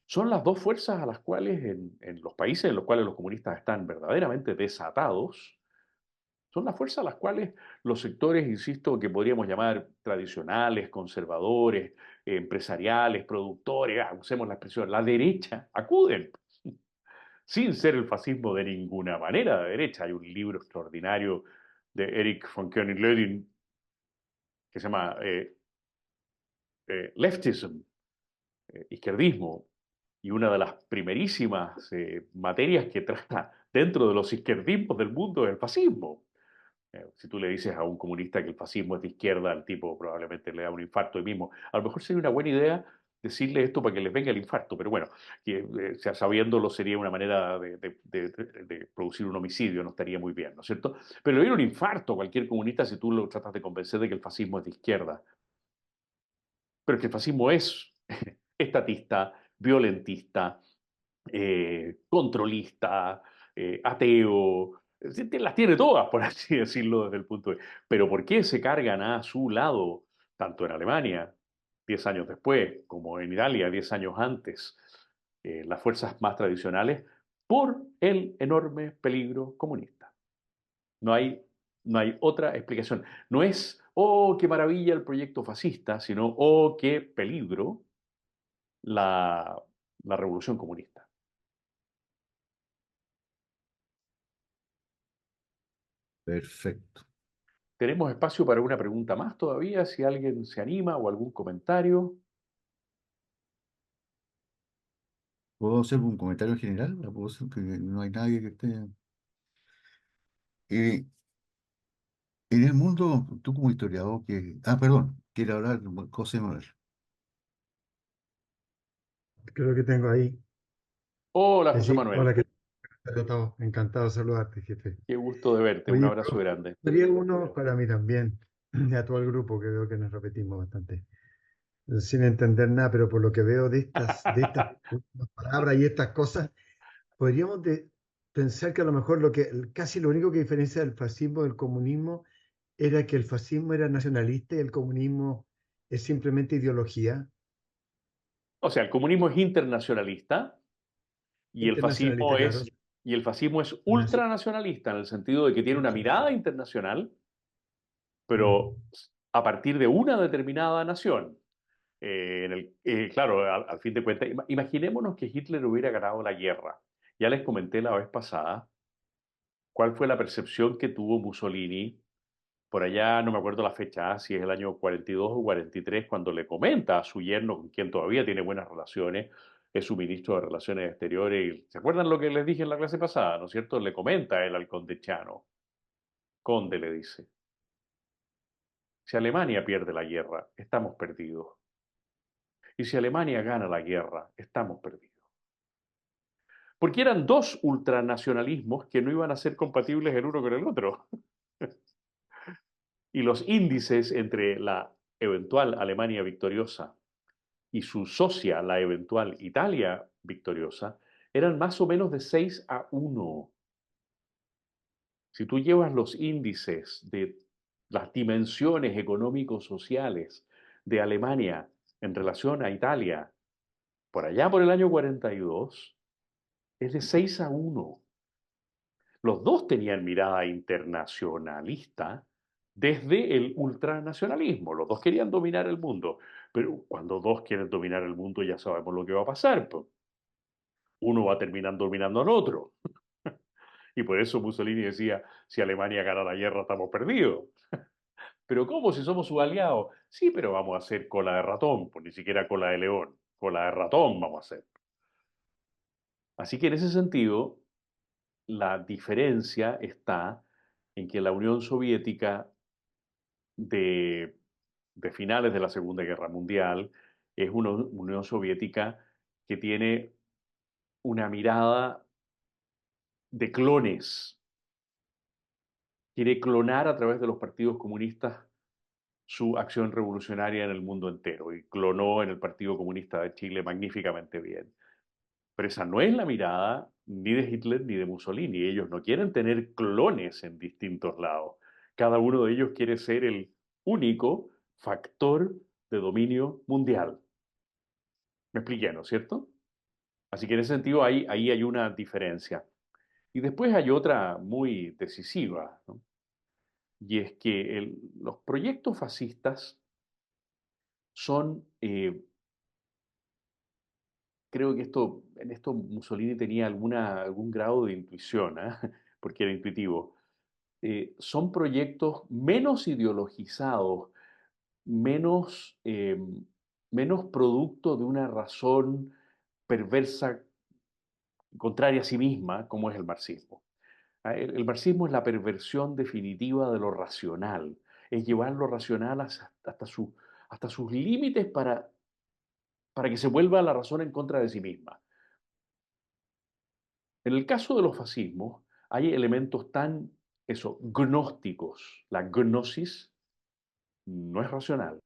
son las dos fuerzas a las cuales en los países en los cuales los comunistas están verdaderamente desatados, son las fuerzas a las cuales los sectores, insisto, que podríamos llamar tradicionales, conservadores, empresariales, productores, usemos la expresión, la derecha, acuden, sin ser el fascismo de ninguna manera de derecha. Hay un libro extraordinario de Erich von König-Ledin que se llama Leftism, izquierdismo, y una de las primerísimas materias que trata dentro de los izquierdismos del mundo es el fascismo. Si tú le dices a un comunista que el fascismo es de izquierda, al tipo probablemente le da un infarto hoy mismo. A lo mejor sería una buena idea decirle esto para que les venga el infarto, pero bueno, que, sabiéndolo sería una manera de producir un homicidio, no estaría muy bien, ¿no es cierto? Pero le viene un infarto a cualquier comunista si tú lo tratas de convencer de que el fascismo es de izquierda. Pero es que el fascismo es estatista, violentista, controlista, ateo, las tiene todas, por así decirlo, desde el punto de... Pero ¿por qué se cargan a su lado, tanto en Alemania, 10 años después, como en Italia, 10 años antes, las fuerzas más tradicionales? Por el enorme peligro comunista. No hay, no hay otra explicación. No es, oh, qué maravilla el proyecto fascista, sino, oh, qué peligro la, la revolución comunista. Perfecto. Tenemos espacio para una pregunta más todavía, si alguien se anima o algún comentario. ¿Puedo hacer un comentario general? ¿La puedo hacer? Que no hay nadie que esté. Eh, en el mundo, tú como historiador, que. Ah, perdón, quiero hablar de José Manuel. Creo que tengo ahí. Hola, José Sí, Manuel. hola, ¿qué tal? Encantado de saludarte, jefe. Qué gusto de verte. Un Oye, abrazo grande. sería uno para mí también, y a todo el grupo, que veo que nos repetimos bastante, sin entender nada, pero por lo que veo de estas últimas palabras y estas cosas, podríamos pensar que a lo mejor casi lo único que diferencia del fascismo del comunismo era que el fascismo era nacionalista y el comunismo es simplemente ideología O sea, el comunismo es internacionalista y internacionalista, claro. y el fascismo es Naci- ultranacionalista en el sentido de que tiene una mirada internacional, Mm. pero a partir de una determinada nación. Claro, al fin de cuentas, imaginémonos que Hitler hubiera ganado la guerra. Ya les comenté la vez pasada cuál fue la percepción que tuvo Mussolini por allá, no me acuerdo la fecha, si es el año 42 o 43, cuando le comenta a su yerno, con quien todavía tiene buenas relaciones, es su ministro de Relaciones Exteriores, y ¿se acuerdan lo que les dije en la clase pasada, no es cierto? Le comenta él al conde Chano. Conde le dice, si Alemania pierde la guerra, estamos perdidos. Y si Alemania gana la guerra, estamos perdidos. Porque eran dos ultranacionalismos que no iban a ser compatibles el uno con el otro. Y los índices entre la eventual Alemania victoriosa y su socia, la eventual Italia victoriosa, eran más o menos de 6-1. Si tú llevas los índices de las dimensiones económico-sociales de Alemania en relación a Italia, por allá por el año 42, es de 6-1. Los dos tenían mirada internacionalista desde el ultranacionalismo. Los dos querían dominar el mundo. Pero cuando dos quieren dominar el mundo ya sabemos lo que va a pasar. Pues. Uno va a terminar dominando al otro. Y por eso Mussolini decía, si Alemania gana la guerra estamos perdidos. Pero ¿cómo si somos sus aliados? Sí, pero vamos a hacer cola de ratón, pues ni siquiera cola de león. Cola de ratón vamos a hacer. Así que en ese sentido, la diferencia está en que la Unión Soviética de, de finales de la Segunda Guerra Mundial es una Unión Soviética que tiene una mirada de clones. Quiere clonar a través de los partidos comunistas su acción revolucionaria en el mundo entero y clonó en el Partido Comunista de Chile magníficamente bien. Pero esa no es la mirada ni de Hitler ni de Mussolini. Ellos no quieren tener clones en distintos lados. Cada uno de ellos quiere ser el único factor de dominio mundial. Me expliqué, ¿no es cierto? Así que en ese sentido ahí hay una diferencia. Y después hay otra muy decisiva, ¿no? Y es que los proyectos fascistas son, creo que en esto Mussolini tenía algún grado de intuición, ¿ah? Porque era intuitivo. Son proyectos menos ideologizados, menos producto de una razón perversa, contraria a sí misma, como es el marxismo. El marxismo es la perversión definitiva de lo racional, es llevar lo racional hasta sus límites para que se vuelva la razón en contra de sí misma. En el caso de los fascismos, hay elementos tan, gnósticos. La gnosis no es racional.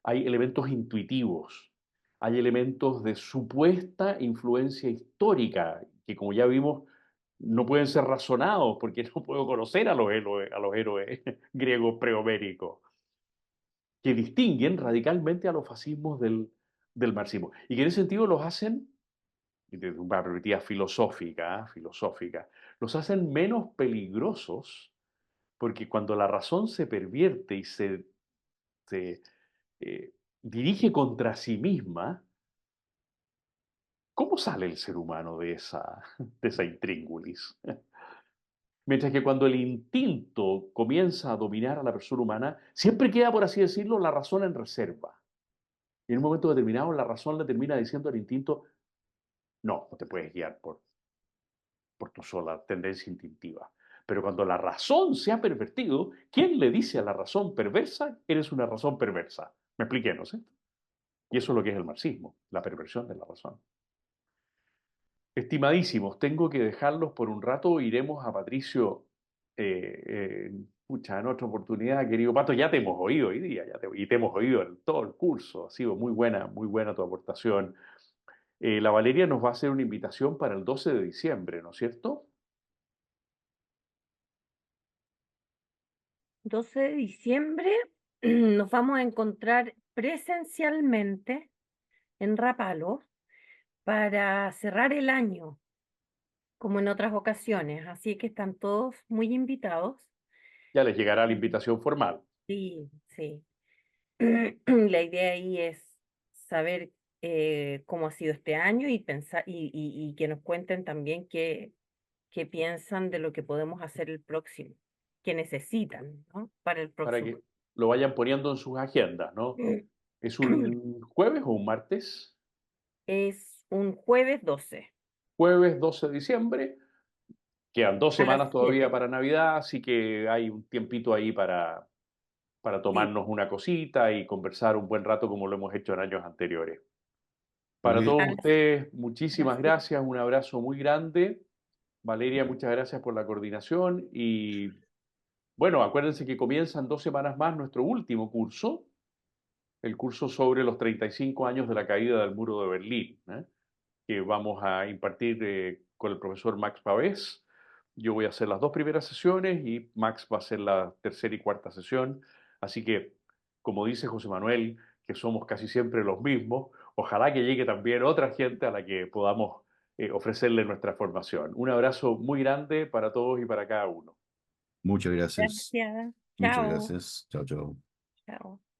Hay elementos intuitivos, hay elementos de supuesta influencia histórica, que como ya vimos, no pueden ser razonados porque no puedo conocer a los héroes griegos prehoméricos, que distinguen radicalmente a los fascismos del marxismo. Y que en ese sentido los hacen, desde una perspectiva filosófica, los hacen menos peligrosos, porque cuando la razón se pervierte y se dirige contra sí misma, ¿cómo sale el ser humano de esa intríngulis? Mientras que cuando el instinto comienza a dominar a la persona humana, siempre queda, por así decirlo, la razón en reserva. Y en un momento determinado, la razón le termina diciendo al instinto, no te puedes guiar por tu sola tendencia instintiva. Pero cuando la razón se ha pervertido, ¿quién le dice a la razón perversa, eres una razón perversa? Me expliqué, ¿no sé? Y eso es lo que es el marxismo, la perversión de la razón. Estimadísimos, tengo que dejarlos por un rato. Iremos a Patricio, en otra oportunidad, querido Pato. Ya te hemos oído hoy día, y te hemos oído en todo el curso. Ha sido muy buena tu aportación. La Valeria nos va a hacer una invitación para el 12 de diciembre, ¿no es cierto? 12 de diciembre nos vamos a encontrar presencialmente en Rapalo para cerrar el año, como en otras ocasiones. Así que están todos muy invitados. Ya les llegará la invitación formal. Sí, sí. La idea ahí es saber cómo ha sido este año y pensar y que nos cuenten también qué piensan de lo que podemos hacer el próximo, qué necesitan, ¿no? Para el Para próximo. que lo vayan poniendo en sus agendas, ¿no? ¿Es un jueves o un martes? Es un jueves 12 Jueves 12 de diciembre. Quedan 2 semanas a las todavía 7. para Navidad, así que hay un tiempito ahí para Sí, tomarnos una cosita y conversar un buen rato como lo hemos hecho en años anteriores. Para Oye, a todos las, ustedes, a las muchísimas 7. gracias, un abrazo muy grande. Valeria, muchas gracias por la coordinación y bueno, acuérdense que comienzan 2 semanas más nuestro último curso, el curso sobre los 35 años de la caída del muro de Berlín, ¿eh? Que vamos a impartir con el profesor Max Pavés. Yo voy a hacer las 2 primeras sesiones y Max va a hacer la tercera y cuarta sesión. Así que, como dice José Manuel, que somos casi siempre los mismos, ojalá que llegue también otra gente a la que podamos ofrecerle nuestra formación. Un abrazo muy grande para todos y para cada uno. muchas gracias. Gracias. Muchas Chao. gracias. Chao, chao. Chao.